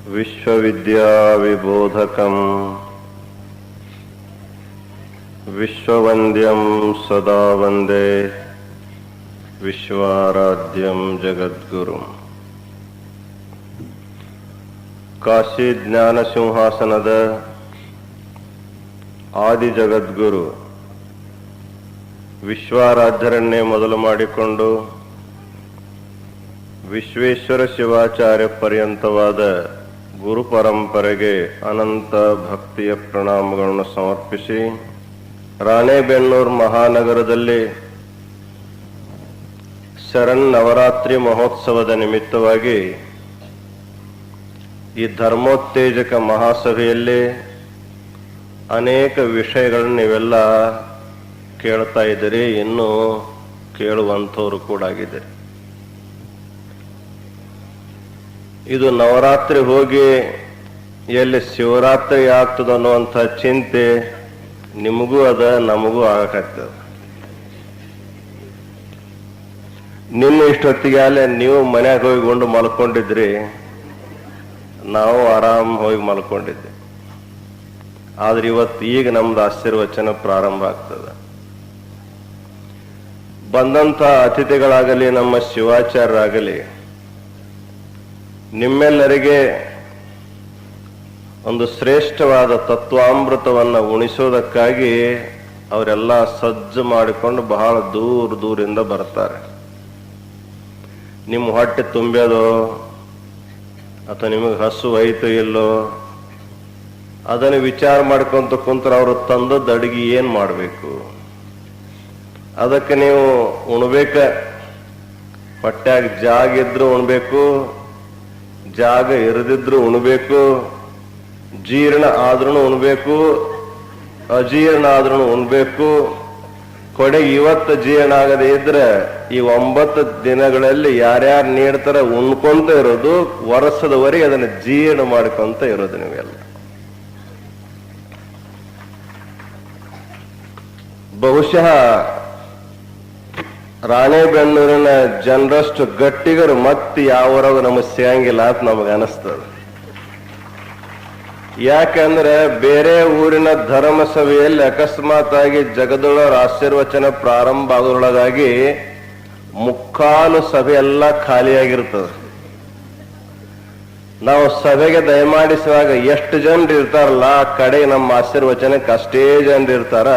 विश्वविद्याविबोधकं विश्ववन्द्यं सदा वन्दे विश्वाराध्यं जगद्गुरुं। ಕಾಶಿ ಜ್ಞಾನ ಸಿಂಹಾಸನದ ಆದಿ ಜಗದ್ಗುರು ವಿಶ್ವಾರಾಧ್ಯರನ್ನೇ ಮೊದಲು ಮಾಡಿಕೊಂಡು ವಿಶ್ವೇಶ್ವರ ಶಿವಾಚಾರ್ಯ ಪರ್ಯಂತವಾದ ಗುರು ಪರಂಪರೆಗೆ ಅನಂತ ಭಕ್ತಿಯ ಪ್ರಣಾಮಗಳನ್ನು ಸಮರ್ಪಿಸಿ, ರಾಣೆಬೆನ್ನೂರು ಮಹಾನಗರದಲ್ಲಿ ಶರನ್ನವರಾತ್ರಿ ಮಹೋತ್ಸವದ ನಿಮಿತ್ತವಾಗಿ ಈ ಧರ್ಮೋತ್ತೇಜಕ ಮಹಾಸಭೆಯಲ್ಲಿ ಅನೇಕ ವಿಷಯಗಳನ್ನು ನೀವೆಲ್ಲ ಕೇಳ್ತಾ ಇದ್ದೀರಿ, ಇನ್ನೂ ಕೇಳುವಂಥವ್ರು ಕೂಡ ಆಗಿದ್ದೀರಿ. ಇದು ನವರಾತ್ರಿ ಹೋಗಿ ಎಲ್ಲಿ ಶಿವರಾತ್ರಿ ಆಗ್ತದ ಅನ್ನುವಂಥ ಚಿಂತೆ ನಿಮಗೂ ಅದ, ನಮಗೂ ಆಗಕ್ಕಾಗ್ತದ. ನಿನ್ನೆ ಇಷ್ಟೊತ್ತಿಗೆ ಅಲ್ಲೇ ನೀವು ಮನ್ಯಾಗ ಹೋಗಿ ಕೊಂಡು ಮಲ್ಕೊಂಡಿದ್ರಿ, ನಾವು ಆರಾಮ್ ಹೋಗಿ ಮಲ್ಕೊಂಡಿದ್ದೆ. ಆದ್ರೆ ಇವತ್ತು ಈಗ ನಮ್ದು ಆಶೀರ್ವಚನ ಪ್ರಾರಂಭ ಆಗ್ತದೆ. ಬಂದಂತ ಅತಿಥಿಗಳಾಗಲಿ, ನಮ್ಮ ಶಿವಾಚಾರ್ಯರಾಗಲಿ, ನಿಮ್ಮೆಲ್ಲರಿಗೆ ಒಂದು ಶ್ರೇಷ್ಠವಾದ ತತ್ವಾಮೃತವನ್ನು ಉಣಿಸೋದಕ್ಕಾಗಿ ಅವರೆಲ್ಲ ಸಜ್ಜು ಮಾಡಿಕೊಂಡು ಬಹಳ ದೂರದಿಂದ ಬರ್ತಾರೆ. ನಿಮ್ಮ ಹೊಟ್ಟೆ ತುಂಬ್ಯೋದು ಅಥವಾ ನಿಮಗೆ ಹಸು ಐತು ಇಲ್ಲೋ ಅದನ್ನು ವಿಚಾರ ಮಾಡ್ಕೊಂತ ಕುಂತ್ರ ಅವರು ತಂದದ್ದು ಅಡಿಗೆ ಏನ್ ಮಾಡಬೇಕು, ಅದಕ್ಕೆ ನೀವು ಉಣ್ಬೇಕ. ಹೊಟ್ಯಾಗ ಜಾಗ ಇದ್ರು ಉಣ್ಬೇಕು, ಜಾಗ ಇರದಿದ್ರು ಉಣ್ಬೇಕು, ಜೀರ್ಣ ಆದ್ರೂ ಉಣ್ಬೇಕು, ಅಜೀರ್ಣ ಆದ್ರೂ ಉಣ್ಬೇಕು. ಕೊನೆಗೆ ಇವತ್ತು ಜೀರ್ಣ ಆಗದೆ ಇದ್ರೆ ಈ 9 ದಿನಗಳಲ್ಲಿ ಯಾರ್ಯಾರು ನೀಡ್ತಾರ ಉಣ್ಕೊಂತ ಇರೋದು, ವರ್ಷದವರೆಗೆ ಅದನ್ನು ಜೀರ್ಣ ಮಾಡ್ಕೊಂತ ಇರೋದು ನೀವೆಲ್ಲ. ಬಹುಶಃ ರಾಣೆಬೆನ್ನೂರಿನ ಜನರಷ್ಟು ಗಟ್ಟಿಗರು ಮತ್ತೆ ಯಾವರಾಗ ನಮಗೆ ಸಿಗಂಗಿಲ್ಲ ಅಂತ ನಮಗೆ ಅನಿಸ್ತದೆ. ಯಾಕಂದ್ರೆ ಬೇರೆ ಊರಿನ ಧರ್ಮ ಸಭೆಯಲ್ಲಿ ಅಕಸ್ಮಾತ್ ಆಗಿ ಜಗದೊಳರ ಆಶೀರ್ವಚನ ಪ್ರಾರಂಭ ಆಗೋದ್ರೊಳಗಾಗಿ ಮುಕ್ಕಾಲು ಸಭೆ ಎಲ್ಲ ಖಾಲಿಯಾಗಿರ್ತದೆ. ನಾವು ಸಭೆಗೆ ದಯಮಾಡಿಸುವಾಗ ಎಷ್ಟು ಜನರು ಇರ್ತಾರಲ್ಲ, ಆ ಕಡೆ ನಮ್ಮ ಆಶೀರ್ವಚನಕ್ಕೆ ಅಷ್ಟೇ ಜನರು ಇರ್ತಾರ.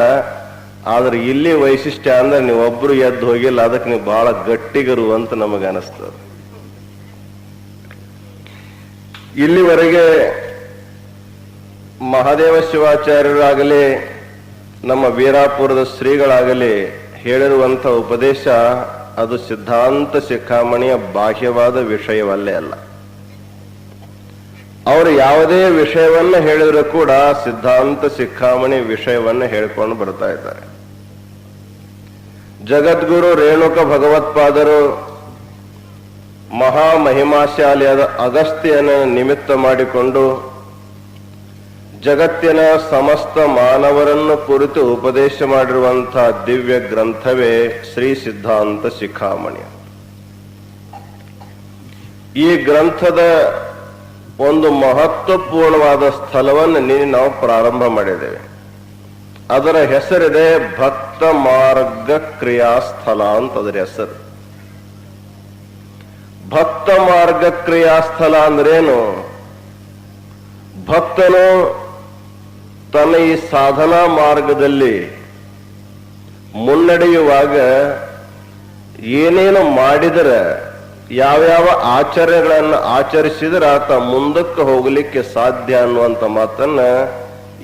ಆದ್ರೆ ಇಲ್ಲಿ ವೈಶಿಷ್ಟ್ಯ ಅಂದ್ರೆ ನೀವೊಬ್ರು ಎದ್ದು ಹೋಗಿಲ್ಲ, ಅದಕ್ಕೆ ನೀವು ಬಹಳ ಗಟ್ಟಿಗರು ಅಂತ ನಮಗೆ ಅನಿಸ್ತದೆ. ಇಲ್ಲಿವರೆಗೆ ಮಹಾದೇವ ಶಿವಾಚಾರ್ಯರಾಗಲಿ, ನಮ್ಮ ವೀರಾಪುರದ ಶ್ರೀಗಳಾಗಲಿ ಹೇಳಿರುವಂಥ ಉಪದೇಶ ಅದು ಸಿದ್ಧಾಂತ ಶಿಖಾಮಣಿಯ ಬಾಹ್ಯವಾದ ವಿಷಯವಲ್ಲೇ ಅಲ್ಲ. ಅವರು ಯಾವುದೇ ವಿಷಯವನ್ನ ಹೇಳಿದ್ರು ಕೂಡ ಸಿದ್ಧಾಂತ ಶಿಖಾಮಣಿ ವಿಷಯವನ್ನ ಹೇಳ್ಕೊಂಡು ಬರ್ತಾ ಇದ್ದಾರೆ. ಜಗದ್ಗುರು ರೇಣುಕ ಭಗವತ್ಪಾದರು ಮಹಾಮಹಿಮಾಶಾಲಿಯಾದ ಅಗಸ್ತ್ಯನ ನಿಮಿತ್ತ ಮಾಡಿಕೊಂಡು ಜಗತ್ತಿನ ಸಮಸ್ತ ಮಾನವರನ್ನು ಕುರಿತು ಉಪದೇಶ ಮಾಡಿರುವಂತಹ ದಿವ್ಯ ಗ್ರಂಥವೇ ಶ್ರೀ ಸಿದ್ಧಾಂತ ಶಿಖಾಮಣಿ. ಈ ಗ್ರಂಥದ ಒಂದು ಮಹತ್ವಪೂರ್ಣವಾದ ಸ್ಥಳವನ್ನು ನಾವು ಪ್ರಾರಂಭ ಮಾಡಿದ್ದೇವೆ. ಅದರ ಹೆಸರಿದೆ ಭಕ್ತ ಮಾರ್ಗ ಕ್ರಿಯಾಸ್ಥಳ ಅಂತ ಅದರ ಹೆಸರು. ಭಕ್ತ ಮಾರ್ಗ ಕ್ರಿಯಾಸ್ಥಳ ಅಂದ್ರೇನು? ಭಕ್ತನು ತನ್ನ ಈ ಸಾಧನಾ ಮಾರ್ಗದಲ್ಲಿ ಮುನ್ನಡೆಯುವಾಗ ಏನೇನು ಮಾಡಿದರೆ, ಯಾವ್ಯಾವ ಆಚರಣೆಗಳನ್ನು ಆಚರಿಸಿದರೆ ಆತ ಮುಂದಕ್ಕೆ ಹೋಗಲಿಕ್ಕೆ ಸಾಧ್ಯ ಅನ್ನುವಂಥ ಮಾತನ್ನ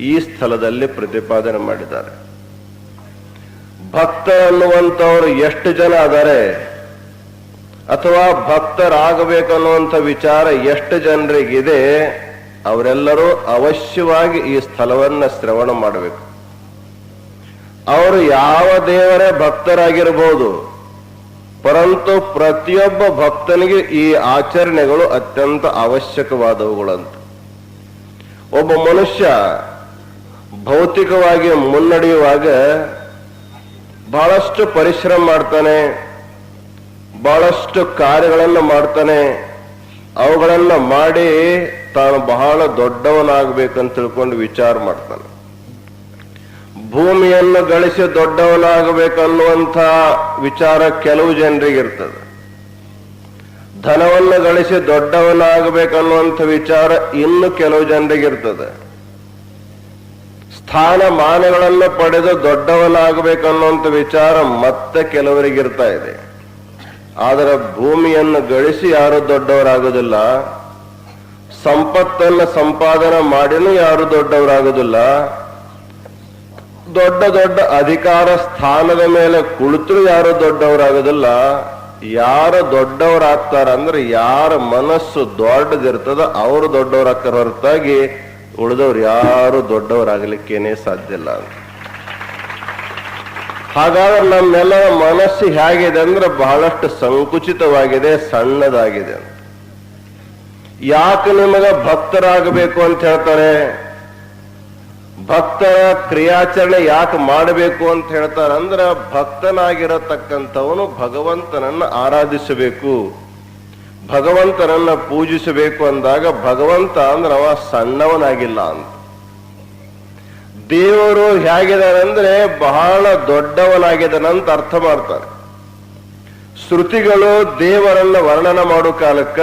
ಈ ಸ್ಥಳದಲ್ಲಿ ಪ್ರತಿಪಾದನೆ ಮಾಡಿದ್ದಾರೆ. ಭಕ್ತ ಅನ್ನುವಂಥವ್ರು ಎಷ್ಟು ಜನ ಅದಾರೆ, ಅಥವಾ ಭಕ್ತರಾಗಬೇಕನ್ನುವಂಥ ವಿಚಾರ ಎಷ್ಟು ಜನರಿಗಿದೆ, ಅವರೆಲ್ಲರೂ ಅವಶ್ಯವಾಗಿ ಈ ಸ್ಥಳವನ್ನ ಶ್ರವಣ ಮಾಡಬೇಕು. ಅವರು ಯಾವ ದೇವರೇ ಭಕ್ತರಾಗಿರಬಹುದು, ಪರಂತು ಪ್ರತಿಯೊಬ್ಬ ಭಕ್ತನಿಗೆ ಈ ಆಚರಣೆಗಳು ಅತ್ಯಂತ ಅವಶ್ಯಕವಾದವುಗಳಂತ. ಒಬ್ಬ ಮನುಷ್ಯ ಭೌತಿಕವಾಗಿ ಮುನ್ನಡೆಯುವಾಗ ಬಹಳಷ್ಟು ಪರಿಶ್ರಮ ಮಾಡ್ತಾನೆ, ಬಹಳಷ್ಟು ಕಾರ್ಯಗಳನ್ನು ಮಾಡ್ತಾನೆ, ಅವುಗಳನ್ನ ಮಾಡಿ ತಾನು ಬಹಳ ದೊಡ್ಡವನಾಗಬೇಕಂತ ತಿಳ್ಕೊಂಡು ವಿಚಾರ ಮಾಡ್ತಾನೆ. ಭೂಮಿಯನ್ನು ಗಳಿಸಿ ದೊಡ್ಡವನಾಗಬೇಕನ್ನುವಂಥ ವಿಚಾರ ಕೆಲವು ಜನರಿಗಿರ್ತದೆ. ಧನವನ್ನು ಗಳಿಸಿ ದೊಡ್ಡವನಾಗಬೇಕನ್ನುವಂಥ ವಿಚಾರ ಇನ್ನು ಕೆಲವು ಜನರಿಗಿರ್ತದೆ. ಸ್ಥಾನಮಾನಗಳನ್ನು ಪಡೆದು ದೊಡ್ಡವನಾಗಬೇಕನ್ನುವಂಥ ವಿಚಾರ ಮತ್ತೆ ಕೆಲವರಿಗಿರ್ತಾ ಇದೆ. ಆದರೆ ಭೂಮಿಯನ್ನು ಗಳಿಸಿ ಯಾರು ದೊಡ್ಡವರಾಗುವುದಿಲ್ಲ, ಸಂಪತ್ತನ್ನು ಸಂಪಾದನೆ ಮಾಡಿನೂ ಯಾರು ದೊಡ್ಡವರಾಗುವುದಿಲ್ಲ, ದೊಡ್ಡ ದೊಡ್ಡ ಅಧಿಕಾರ ಸ್ಥಾನದ ಮೇಲೆ ಕುಳಿತರೂ ಯಾರು ದೊಡ್ಡವರಾಗುವುದಿಲ್ಲ. ಯಾರು ದೊಡ್ಡವರಾಗ್ತಾರಂದ್ರೆ ಯಾರ ಮನಸ್ಸು ದೊಡ್ಡದಿರ್ತದ ಅವರು ದೊಡ್ಡವರಾಗ್ತಾರ ಹೊರತಾಗಿ ಉಳಿದವ್ರು ಯಾರು ದೊಡ್ಡವರಾಗಲಿಕ್ಕೇನೆ ಸಾಧ್ಯ ಇಲ್ಲ. ಹಾಗಾದ್ರೆ ನಮ್ಮೆಲ್ಲರ ಮನಸ್ಸು ಹೇಗಿದೆ ಅಂದ್ರೆ ಬಹಳಷ್ಟು ಸಂಕುಚಿತವಾಗಿದೆ, ಸಣ್ಣದಾಗಿದೆ. ಯಾಕೆ ನಿಮಗೆ ಭಕ್ತರಾಗಬೇಕು ಅಂತ ಹೇಳ್ತಾರೆ? ಭಕ್ತರ ಕ್ರಿಯಾಚರಣೆ ಯಾಕೆ ಮಾಡಬೇಕು ಅಂತ ಹೇಳ್ತಾರೆ ಅಂದ್ರೆ ಭಕ್ತನಾಗಿರತಕ್ಕಂಥವನು ಭಗವಂತನನ್ನ ಆರಾಧಿಸಬೇಕು, ಭಗವಂತನನ್ನ ಪೂಜಿಸಬೇಕು ಅಂದಾಗ ಭಗವಂತ ಅಂದ್ರೆ ಅವ ಸಣ್ಣವನಾಗಿಲ್ಲ ಅಂತ. ದೇವರು ಹೇಗಿದಾನಂದ್ರೆ ಬಹಳ ದೊಡ್ಡವನಾಗಿದ್ದಾನಂತ ಅರ್ಥ ಮಾಡ್ತಾರೆ. ಶ್ರುತಿಗಳು ದೇವರನ್ನ ವರ್ಣನ ಮಾಡೋ ಕಾಲಕ್ಕ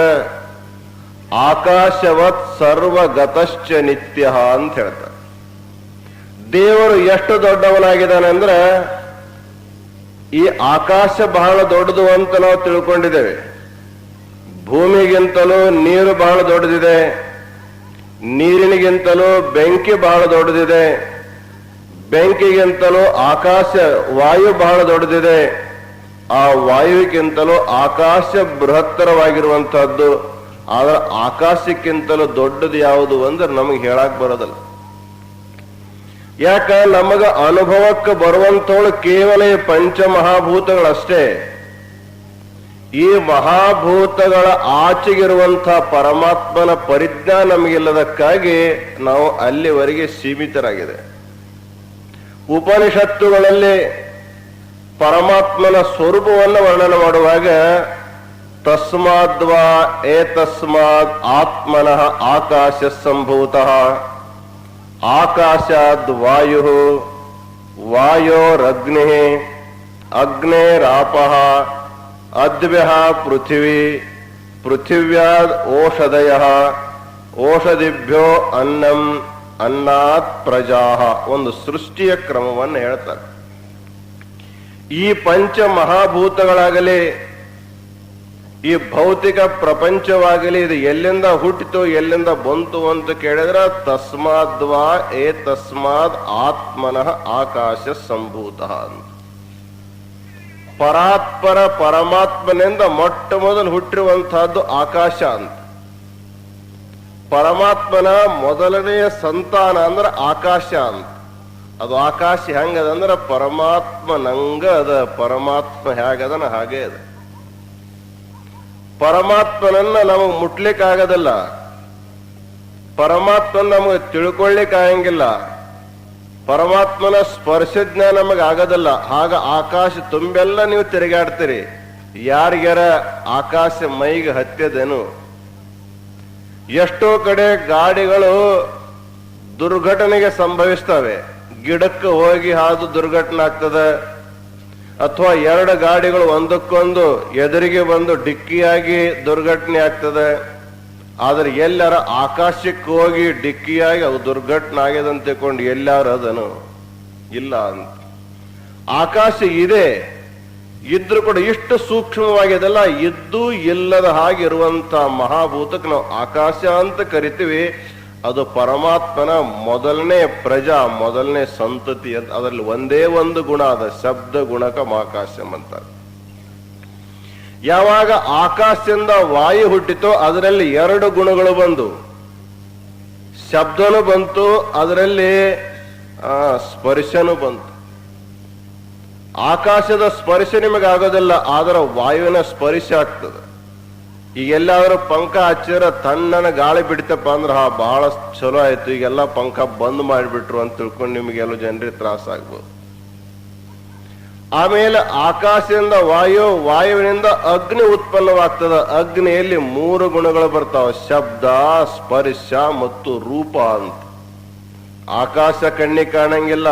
ಆಕಾಶವತ್ ಸರ್ವಗತಶ್ಚ ನಿತ್ಯ ಅಂತ ಹೇಳ್ತಾರೆ. ದೇವರು ಎಷ್ಟು ದೊಡ್ಡವನಾಗಿದ್ದಾನೆ ಅಂದ್ರೆ ಈ ಆಕಾಶ ಬಹಳ ದೊಡ್ಡದು ಅಂತ ನಾವು ತಿಳ್ಕೊಂಡಿದ್ದೇವೆ. ಭೂಮಿಗಿಂತಲೂ ನೀರು ಬಹಳ ದೊಡ್ಡದಿದೆ, ನೀರಿನಿಗಿಂತಲೂ ಬೆಂಕಿ ಬಹಳ ದೊಡ್ಡದಿದೆ, ಬೆಂಕಿಗಿಂತಲೂ ಆಕಾಶ ವಾಯು ಬಹಳ ದೊಡ್ಡದಿದೆ, ಆ ವಾಯುವಿಗಿಂತಲೂ ಆಕಾಶ ಬೃಹತ್ತರವಾಗಿರುವಂತಹದ್ದು. ಆದ್ರೆ ಆಕಾಶಕ್ಕಿಂತಲೂ ದೊಡ್ಡದು ಯಾವುದು ಅಂದ್ರೆ ನಮಗೆ ಹೇಳಕ್ ಬರೋದಲ್ಲ. ಯಾಕ ನಮಗ ಅನುಭವಕ್ಕೆ ಬರುವಂತವಳು ಕೇವಲ ಈ ಪಂಚಮಹಾಭೂತಗಳಷ್ಟೇ. ಈ ಮಹಾಭೂತಗಳ ಆಚೆಗಿರುವಂತಹ ಪರಮಾತ್ಮನ ಪರಿಜ್ಞಾನ ನಮಗಿಲ್ಲದಕ್ಕಾಗಿ ನಾವು ಅಲ್ಲಿವರೆಗೆ ಸೀಮಿತರಾಗಿದೆ. ಉಪನಿಷತ್ತುಗಳಲ್ಲಿ ಪರಮಾತ್ಮನ ಸ್ವರೂಪವನ್ನು ವರ್ಣನೆ ಮಾಡುವಾಗ ತಸ್ಮಾದ್ವಾ ಏತಸ್ಮಾದ್ ಆತ್ಮನಃ ಆಕಾಶ ಸಂಭೂತಃ, ಆಕಾಶಾದ್ ವಾಯು, ವಾಯೋರಗ್ನಿ, ಅಗ್ನೇರಾಪಃ, ಅದ್ಭ್ಯಃ ಪೃಥಿವಿ, ಪೃಥಿವ್ಯಾದ್ ಓಷಧಯಃ, ಓಷಧಿಭ್ಯೋ ಅನ್ನಂ, ಅನ್ನಾತ್ ಪ್ರಜಾಃ. ಒಂದು ಸೃಷ್ಟಿಯ ಕ್ರಮವನ್ನು ಹೇಳ್ತಾರೆ. ಈ ಪಂಚ ಮಹಾಭೂತಗಳಾಗಲಿ, ಈ ಭೌತಿಕ ಪ್ರಪಂಚವಾಗಲಿ ಇದು ಎಲ್ಲಿಂದ ಹುಟ್ಟಿತು ಎಲ್ಲಿಂದ ಬಂತು ಅಂತ ಕೇಳಿದ್ರೆ ತಸ್ಮಾದ್ವಾ ಏ ತಸ್ಮಾದ್ ಆತ್ಮನಃ ಆಕಾಶ ಸಂಭೂತ ಅಂತ. ಪರಾತ್ಪರ ಪರಮಾತ್ಮನಿಂದ ಮೊಟ್ಟ ಮೊದಲು ಹುಟ್ಟಿರುವಂತಹದ್ದು ಆಕಾಶ ಅಂತ. ಪರಮಾತ್ಮನ ಮೊದಲನೆಯ ಸಂತಾನ ಅಂದ್ರೆ ಆಕಾಶ ಅಂತ. ಅದು ಆಕಾಶ ಹೆಂಗದಂದ್ರೆ ಪರಮಾತ್ಮ ನಂಗ ಅದ, ಪರಮಾತ್ಮ ಹೇಗದನ ಹಾಗೆ ಅದ. ಪರಮಾತ್ಮನನ್ನ ನಮಗೆ ಮುಟ್ಲಿಕ್ಕೆ ಆಗೋದಿಲ್ಲ, ಪರಮಾತ್ಮನ ನಮಗೆ ತಿಳ್ಕೊಳ್ಳಿಕ್ಕೆ ಆಗಂಗಿಲ್ಲ, ಪರಮಾತ್ಮನ ಸ್ಪರ್ಶ ಜ್ಞಾನ ನಮಗೆ ಆಗೋದಿಲ್ಲ. ಆಗ ಆಕಾಶ ತುಂಬೆಲ್ಲ ನೀವು ತಿರುಗಾಡ್ತೀರಿ, ಯಾರಿಗಾರ ಆಕಾಶ ಮೈಗೆ ಹತ್ಯದೇನು? ಎಷ್ಟೋ ಕಡೆ ಗಾಡಿಗಳು ದುರ್ಘಟನೆಗೆ ಸಂಭವಿಸ್ತವೆ. ಗಿಡಕ್ಕೆ ಹೋಗಿ ಹಾದು ದುರ್ಘಟನೆ ಆಗ್ತದೆ, ಅಥವಾ ಎರಡು ಗಾಡಿಗಳು ಒಂದಕ್ಕೊಂದು ಎದುರಿಗೆ ಬಂದು ಡಿಕ್ಕಿಯಾಗಿ ದುರ್ಘಟನೆ ಆಗ್ತದೆ. ಆದ್ರೆ ಎಲ್ಲರ ಆಕಾಶಕ್ಕೆ ಹೋಗಿ ಡಿಕ್ಕಿಯಾಗಿ ಅವು ದುರ್ಘಟನೆ ಆಗಿದೆ ಅಂತ ತಿಳ್ಕೊಂಡು ಎಲ್ಲಾರು ಅದನು ಇಲ್ಲ ಅಂತ. ಆಕಾಶ ಇದೆ, ಇದ್ರೂ ಕೂಡ ಇಷ್ಟು ಸೂಕ್ಷ್ಮವಾಗಿದೆಲ್ಲ, ಇದ್ದು ಇಲ್ಲದ ಹಾಗಿರುವಂತ ಮಹಾಭೂತಕ್ಕೆ ನಾವು ಆಕಾಶ ಅಂತ ಕರಿತೀವಿ. ಅದು ಪರಮಾತ್ಮನ ಮೊದಲನೇ ಪ್ರಜಾ, ಮೊದಲನೇ ಸಂತತಿ ಅಂತ. ಅದರಲ್ಲಿ ಒಂದೇ ಒಂದು ಗುಣ ಅದ, ಶಬ್ದ ಗುಣಕಂ ಆಕಾಶಂ ಅಂತ. ಯಾವಾಗ ಆಕಾಶದಿಂದ ವಾಯು ಹುಟ್ಟಿತೋ ಅದರಲ್ಲಿ ಎರಡು ಗುಣಗಳು ಬಂದು, ಶಬ್ದನೂ ಬಂತು, ಅದರಲ್ಲಿ ಸ್ಪರ್ಶನೂ ಬಂತು. ಆಕಾಶದ ಸ್ಪರ್ಶ ನಿಮಗೆ ಆಗೋದಿಲ್ಲ, ಆದ್ರೆ ವಾಯುವಿನ ಸ್ಪರ್ಶ ಆಗ್ತದೆ. ಈಗ ಎಲ್ಲಾದ್ರೂ ಪಂಖ ಹಚ್ಚಿರ ತಣ್ಣನ ಗಾಳಿ ಬಿಡ್ತಪ್ಪ ಅಂದ್ರೆ ಬಹಳ ಚಲೋ ಆಯ್ತು, ಈಗೆಲ್ಲ ಪಂಖ ಬಂದ್ ಮಾಡಿಬಿಟ್ರು ಅಂತ ತಿಳ್ಕೊಂಡು ನಿಮ್ಗೆಲ್ಲ ಜನರಿಗೆ ತ್ರಾಸ ಆಗ್ಬೋದು. ಆಮೇಲೆ ಆಕಾಶದಿಂದ ವಾಯು, ವಾಯುವಿನಿಂದ ಅಗ್ನಿ ಉತ್ಪನ್ನವಾಗ್ತದ. ಅಗ್ನಿಯಲ್ಲಿ 3 ಗುಣಗಳು ಬರ್ತಾವ, ಶಬ್ದ, ಸ್ಪರ್ಶ ಮತ್ತು ರೂಪ ಅಂತ. ಆಕಾಶ ಕಣ್ಣಿಗೆ ಕಾಣಂಗಿಲ್ಲ,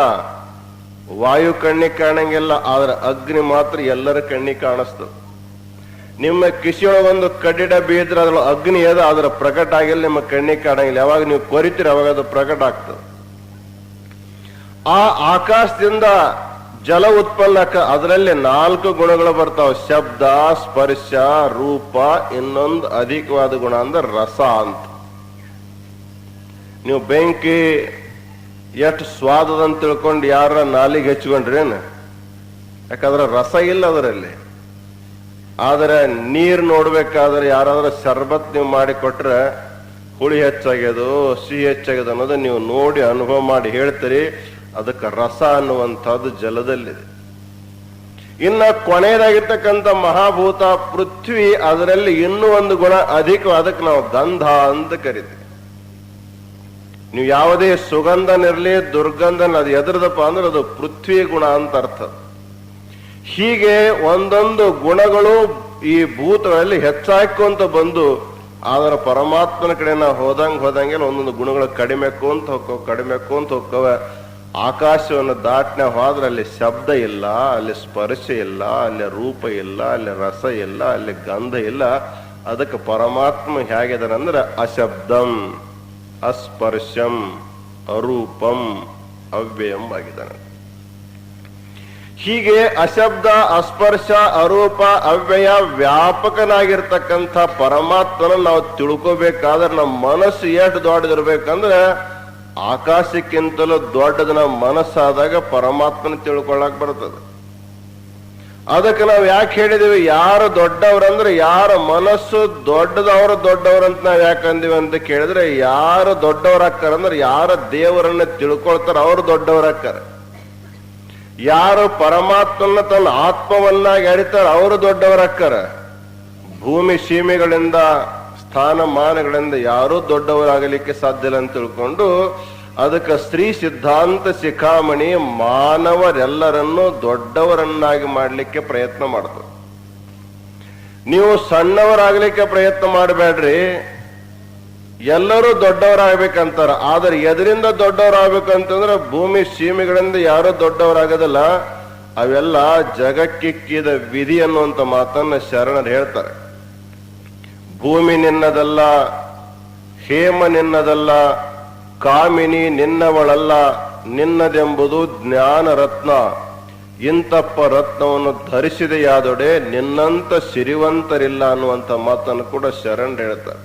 ವಾಯು ಕಣ್ಣಿಗೆ ಕಾಣಂಗಿಲ್ಲ, ಆದ್ರೆ ಅಗ್ನಿ ಮಾತ್ರ ಎಲ್ಲರ ಕಣ್ಣಿಗೆ ಕಾಣಿಸ್ತದೆ. ನಿಮ್ಮ ಕಿಶಿಯೊಳಗೊಂದು ಕಡ್ಡಿಡ ಬೀದ್ರೆ ಅದ್ರ ಅಗ್ನಿ ಅದ, ಅದರ ಪ್ರಕಟ ಆಗಿಲ್ಲ, ನಿಮ್ಮ ಕಣ್ಣಿಗೆ ಕಾಣಂಗಿಲ್ಲ. ಯಾವಾಗ ನೀವು ಕೊರಿತೀರಿ ಅವಾಗ ಅದು ಪ್ರಕಟ ಆಗ್ತದೆ. ಆ ಆಕಾಶದಿಂದ ಜಲ ಉತ್ಪನ್ನ, ಅದರಲ್ಲಿ 4 ಗುಣಗಳು ಬರ್ತಾವ, ಶಬ್ದ, ಸ್ಪರ್ಶ, ರೂಪ, ಇನ್ನೊಂದು ಅಧಿಕವಾದ ಗುಣ ಅಂದ್ರೆ ರಸ ಅಂತ. ನೀವು ಬೆಂಕಿ ಎಷ್ಟು ಸ್ವಾದದಂತ ತಿಳ್ಕೊಂಡು ಯಾರ ನಾಲಿಗೆ ಹಚ್ಕೊಂಡ್ರೇನು? ಯಾಕಂದ್ರೆ ರಸ ಇಲ್ಲ ಅದರಲ್ಲಿ. ಆದರೆ ನೀರು ನೋಡ್ಬೇಕಾದ್ರೆ ಯಾರಾದ್ರೂ ಶರ್ಬತ್ ನೀವು ಮಾಡಿ ಕೊಟ್ರೆ ಹುಳಿ ಹೆಚ್ಚಾಗ್ಯದು, ಸಿಹಿ ಹೆಚ್ಚಾಗ್ಯದು ಅನ್ನೋದು ನೀವು ನೋಡಿ ಅನುಭವ ಮಾಡಿ ಹೇಳ್ತೀರಿ. ಅದಕ್ಕೆ ರಸ ಅನ್ನುವಂಥದ್ದು ಜಲದಲ್ಲಿದೆ. ಇನ್ನ ಕೊನೆಯದಾಗಿರ್ತಕ್ಕಂಥ ಮಹಾಭೂತ ಪೃಥ್ವಿ, ಅದರಲ್ಲಿ ಇನ್ನೂ ಒಂದು ಗುಣ ಅಧಿಕ, ಅದಕ್ಕೆ ನಾವು ಗಂಧ ಅಂತ ಕರಿತೀವಿ. ನೀವು ಯಾವುದೇ ಸುಗಂಧನಿರಲಿ ದುರ್ಗಂಧನ, ಅದು ಎದ್ರದಪ್ಪ ಅಂದ್ರೆ ಅದು ಪೃಥ್ವಿ ಗುಣ ಅಂತ ಅರ್ಥ. ಹೀಗೆ ಒಂದೊಂದು ಗುಣಗಳು ಈ ಭೂತಗಳಲ್ಲಿ ಹೆಚ್ಚಾಕೊಂತ ಬಂದು, ಆದ್ರೆ ಪರಮಾತ್ಮನ ಕಡೆ ನಾವು ಹೋದಂಗೆ ಒಂದೊಂದು ಗುಣಗಳು ಕಡಿಮೆ ಹೋಗ್ತವ. ಆಕಾಶವನ್ನು ದಾಟ್ನೆ ಹೋದ್ರೆ ಅಲ್ಲಿ ಶಬ್ದ ಇಲ್ಲ, ಅಲ್ಲಿ ಸ್ಪರ್ಶ ಇಲ್ಲ, ಅಲ್ಲಿ ರೂಪ ಇಲ್ಲ, ಅಲ್ಲಿ ರಸ ಇಲ್ಲ, ಅಲ್ಲಿ ಗಂಧ ಇಲ್ಲ. ಅದಕ್ಕೆ ಪರಮಾತ್ಮ ಹೇಗಿದಾನಂದ್ರೆ ಅಶಬ್ದಂ, ಅಸ್ಪರ್ಶಂ, ಅರೂಪಂ, ಅವ್ಯಯಂ ಆಗಿದ್ದಾನೆ. ಹೀಗೆ ಅಶಬ್ದ, ಅಸ್ಪರ್ಶ, ಅರೂಪ, ಅವ್ಯಯ ವ್ಯಾಪಕನಾಗಿರ್ತಕ್ಕಂಥ ಪರಮಾತ್ಮನ ನಾವು ತಿಳ್ಕೋಬೇಕಾದ್ರೆ ನಮ್ಮ ಮನಸ್ಸು ಎಷ್ಟು ದೊಡ್ಡದಿರ್ಬೇಕಂದ್ರೆ ಆಕಾಶಕ್ಕಿಂತಲೂ ದೊಡ್ಡದ ನಮ್ಮ ಮನಸ್ಸಾದಾಗ ಪರಮಾತ್ಮನ ತಿಳ್ಕೊಳ್ಳಕ್ ಬರ್ತದೆ. ಅದಕ್ಕೆ ನಾವು ಯಾಕೆ ಹೇಳಿದೀವಿ, ಯಾರು ದೊಡ್ಡವ್ರಂದ್ರೆ ಯಾರ ಮನಸ್ಸು ದೊಡ್ಡದವ್ರಂತ ನಾವ್ ಯಾಕಂದಿವಿ ಅಂತ ಕೇಳಿದ್ರೆ, ಯಾರು ದೊಡ್ಡವರಾಗ್ತಾರಂದ್ರೆ ಯಾರ ದೇವರನ್ನ ತಿಳ್ಕೊಳ್ತಾರ ಅವ್ರು ದೊಡ್ಡವರಾಗ್ತಾರ. ಯಾರು ಪರಮಾತ್ಮನ ತನ್ನ ಆತ್ಮವನ್ನಾಗಿ ಎಳಿತಾರ ಅವರು ದೊಡ್ಡವರಾಗ್ತಾರ. ಭೂಮಿ ಸೀಮೆಗಳಿಂದ ಸ್ಥಾನಮಾನಗಳಿಂದ ಯಾರೂ ದೊಡ್ಡವರಾಗಲಿಕ್ಕೆ ಸಾಧ್ಯ ಇಲ್ಲ ಅಂತ ತಿಳ್ಕೊಂಡು, ಅದಕ್ಕೆ ಶ್ರೀ ಸಿದ್ಧಾಂತ ಶಿಖಾಮಣಿ ಮಾನವರೆಲ್ಲರನ್ನೂ ದೊಡ್ಡವರನ್ನಾಗಿ ಮಾಡಲಿಕ್ಕೆ ಪ್ರಯತ್ನ ಮಾಡ್ತದೆ. ನೀವು ಸಣ್ಣವರಾಗಲಿಕ್ಕೆ ಪ್ರಯತ್ನ ಮಾಡಬೇಡ್ರಿ, ಎಲ್ಲರೂ ದೊಡ್ಡವರಾಗಬೇಕಂತಾರ. ಆದ್ರೆ ಎದರಿಂದ ದೊಡ್ಡವರಾಗಬೇಕಂತಂದ್ರೆ ಭೂಮಿ ಸೀಮೆಗಳಿಂದ ಯಾರೂ ದೊಡ್ಡವರಾಗೋದಿಲ್ಲ. ಅವೆಲ್ಲ ಜಗಕ್ಕಿಕ್ಕಿದ ವಿಧಿ ಅನ್ನುವಂಥ ಮಾತನ್ನ ಶರಣರು ಹೇಳ್ತಾರೆ. ಭೂಮಿ ನಿನ್ನದಲ್ಲ, ಹೇಮ ನಿನ್ನದಲ್ಲ, ಕಾಮಿನಿ ನಿನ್ನವಳಲ್ಲ, ನಿನ್ನದೆಂಬುದು ಜ್ಞಾನ ರತ್ನ. ಇಂತಪ್ಪ ರತ್ನವನ್ನು ಧರಿಸಿದೆಯಾದೊಡೆ ನಿನ್ನಂತ ಸಿರಿವಂತರಿಲ್ಲ ಅನ್ನುವಂಥ ಮಾತನ್ನು ಕೂಡ ಶರಣರು ಹೇಳ್ತಾರೆ.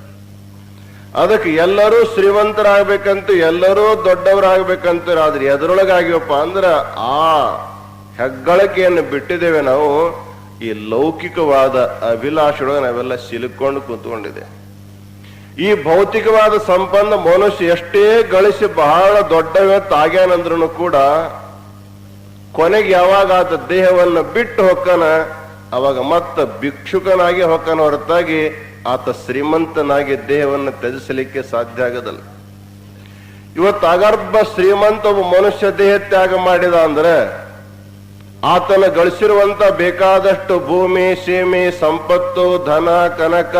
ಅದಕ್ಕೆ ಎಲ್ಲರೂ ಶ್ರೀಮಂತರಾಗಬೇಕಂತ, ಎಲ್ಲರೂ ದೊಡ್ಡವರಾಗಬೇಕಂತ. ಆದ್ರೆ ಎದರೊಳಗಾಗಿವಪ್ಪ ಅಂದ್ರೆ ಆ ಹೆಗ್ಗಳಿಕೆಯನ್ನು ಬಿಟ್ಟಿದ್ದೇವೆ ನಾವು. ಈ ಲೌಕಿಕವಾದ ಅಭಿಲಾಷೆಯೊಳಗೆ ನಾವೆಲ್ಲ ಸಿಲುಕೊಂಡು ಕೂತ್ಕೊಂಡಿದೆ. ಈ ಭೌತಿಕವಾದ ಸಂಪನ್ನ ಮನುಷ್ಯ ಎಷ್ಟೇ ಗಳಿಸಿ ಬಹಳ ದೊಡ್ಡವತ್ತಾಗ್ಯಾನಂದ್ರೂ ಕೂಡ ಕೊನೆಗೆ ಯಾವಾಗ ಆತ ದೇಹವನ್ನು ಬಿಟ್ಟು ಹೊಕ್ಕನ, ಅವಾಗ ಮತ್ತ ಭಿಕ್ಷುಕನಾಗಿ ಹೊಕ್ಕನ ಹೊರತಾಗಿ ಆತ ಶ್ರೀಮಂತನಾಗಿ ದೇಹವನ್ನು ತ್ಯಜಿಸಲಿಕ್ಕೆ ಸಾಧ್ಯ ಆಗೋದಲ್ಲ. ಇವತ್ತು ಅಗರ್ಭ ಶ್ರೀಮಂತ ಒಬ್ಬ ಮನುಷ್ಯ ದೇಹ ತ್ಯಾಗ ಮಾಡಿದ ಅಂದ್ರೆ ಆತನ ಗಳಿಸಿರುವಂತ ಬೇಕಾದಷ್ಟು ಭೂಮಿ ಸೀಮೆ ಸಂಪತ್ತು ಧನ ಕನಕ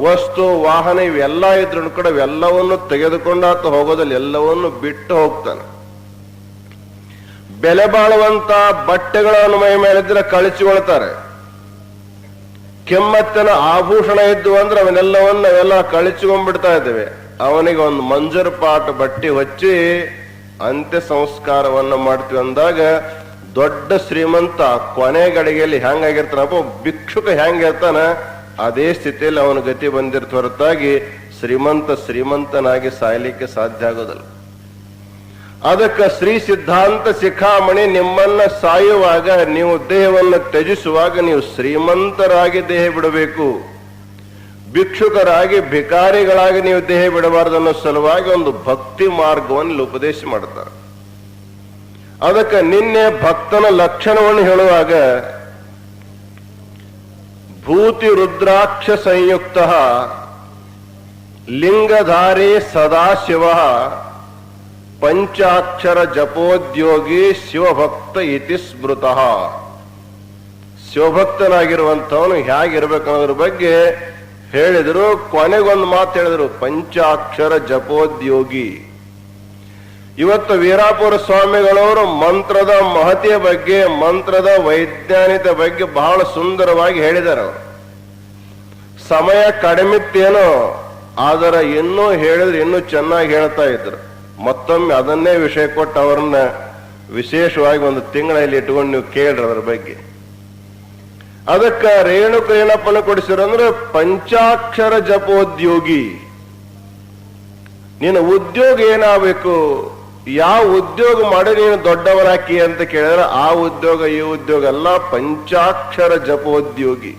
ವಸ್ತು ವಾಹನ ಇವೆಲ್ಲ ಇದ್ರೂ ಕೂಡ ಇವೆಲ್ಲವನ್ನು ತೆಗೆದುಕೊಂಡು ಆತ ಹೋಗೋದಲ್ಲಿ ಎಲ್ಲವನ್ನು ಬಿಟ್ಟು ಹೋಗ್ತಾನೆ. ಬೆಲೆ ಬಾಳುವಂತ ಬಟ್ಟೆಗಳನ್ನು ಮೈ ಮೇಲಿದ್ರೆ ಕಳಿಸಿಕೊಳ್ತಾರೆ. ಕೆಮ್ಮತ್ತಿನ ಆಭೂಷಣ ಇದ್ದು ಅಂದ್ರೆ ನಾವೆಲ್ಲ ಕಳಿಸಿಕೊಂಡ್ಬಿಡ್ತಾ ಇದ್ದೇವೆ. ಅವನಿಗೆ ಒಂದು ಮಂಜರ್ ಪಾಟ್ ಬಟ್ಟೆ ಹಚ್ಚಿ ಅಂತ್ಯ ಸಂಸ್ಕಾರವನ್ನು ಮಾಡ್ತೀವಿ ಅಂದಾಗ ದೊಡ್ಡ ಶ್ರೀಮಂತ ಕೊನೆ ಗಡಿಗೆಯಲ್ಲಿ ಹೆಂಗಾಗಿರ್ತಾನಪ್ಪ, ಭಿಕ್ಷುಕ ಹೆಂಗಿರ್ತಾನ ಅದೇ ಸ್ಥಿತಿಯಲ್ಲಿ ಅವನ ಗತಿ ಬಂದಿರ್ತ ಹೊರತಾಗಿ ಶ್ರೀಮಂತನಾಗಿ ಸಾಯ್ಲಿಕ್ಕೆ ಸಾಧ್ಯ ಆಗೋದಿಲ್ಲ. ಅದಕ್ಕೆ ಶ್ರೀ ಸಿದ್ಧಾಂತ ಶಿಖಾಮಣಿ ನಿಮ್ಮನ್ನ ಸಾಯುವಾಗ, ನೀವು ದೇಹವನ್ನು ತ್ಯಜಿಸುವಾಗ ನೀವು ಶ್ರೀಮಂತರಾಗಿ ದೇಹ ಬಿಡಬೇಕು, ಭಿಕ್ಷುಕರಾಗಿ ಭಿಕಾರಿಗಳಾಗಿ ನೀವು ದೇಹ ಬಿಡಬಾರದು ಅನ್ನೋ ಸಲುವಾಗಿ ಒಂದು ಭಕ್ತಿ ಮಾರ್ಗವನ್ನು ಉಪದೇಶ ಮಾಡ್ತಾರೆ. ಅದಕ್ಕೆ ನಿನ್ನೆ ಭಕ್ತನ ಲಕ್ಷಣವನ್ನು ಹೇಳುವಾಗ ಭೂತಿ ರುದ್ರಾಕ್ಷ ಸಂಯುಕ್ತ ಲಿಂಗಧಾರಿ ಸದಾಶಿವ ಪಂಚಾಕ್ಷರ ಜಪೋದ್ಯೋಗಿ ಶಿವಭಕ್ತ ಇತಿ ಸ್ಮೃತಃ. ಶಿವಭಕ್ತನಾಗಿರುವಂಥವನು ಹೇಗಿರ್ಬೇಕನ್ನೋದ್ರ ಬಗ್ಗೆ ಹೇಳಿದ್ರು. ಕೊನೆಗೊಂದು ಮಾತು ಹೇಳಿದ್ರು, ಪಂಚಾಕ್ಷರ ಜಪೋದ್ಯೋಗಿ. ಇವತ್ತು ವೀರಾಪುರ ಸ್ವಾಮಿಗಳವರು ಮಂತ್ರದ ಮಹತಿಯ ಬಗ್ಗೆ, ಮಂತ್ರದ ವೈಜ್ಞಾನಿಕ ಬಗ್ಗೆ ಬಹಳ ಸುಂದರವಾಗಿ ಹೇಳಿದ್ದಾರೆ. ಅವರು ಸಮಯ ಕಡಿಮಿತ್ತೇನೋ, ಆದರೆ ಇನ್ನೂ ಹೇಳಿದ್ರೆ ಇನ್ನೂ ಚೆನ್ನಾಗಿ ಹೇಳ್ತಾ ಇದ್ರು. ಮತ್ತೊಮ್ಮೆ ಅದನ್ನೇ ವಿಷಯ ಕೊಟ್ಟು ಅವರನ್ನ ವಿಶೇಷವಾಗಿ ಒಂದು ತಿಂಗಳಲ್ಲಿ ಇಟ್ಕೊಂಡು ನೀವು ಕೇಳ್ರಿ ಅದರ ಬಗ್ಗೆ. ಅದಕ್ಕೆ ರೇಣುಕ ಏನಪ್ಪನ ಕೊಡಿಸಿರಂದ್ರೆ ಪಂಚಾಕ್ಷರ ಜಪೋದ್ಯೋಗಿ. ನಿನ್ನ ಉದ್ಯೋಗ ಏನಾಗಬೇಕು, ಯಾವ ಉದ್ಯೋಗ ಮಾಡಿ ನೀನು ದೊಡ್ಡವರಾಕಿ ಅಂತ ಕೇಳಿದ್ರೆ ಆ ಉದ್ಯೋಗ ಈ ಉದ್ಯೋಗ ಅಲ್ಲ, ಪಂಚಾಕ್ಷರ ಜಪೋದ್ಯೋಗಿ.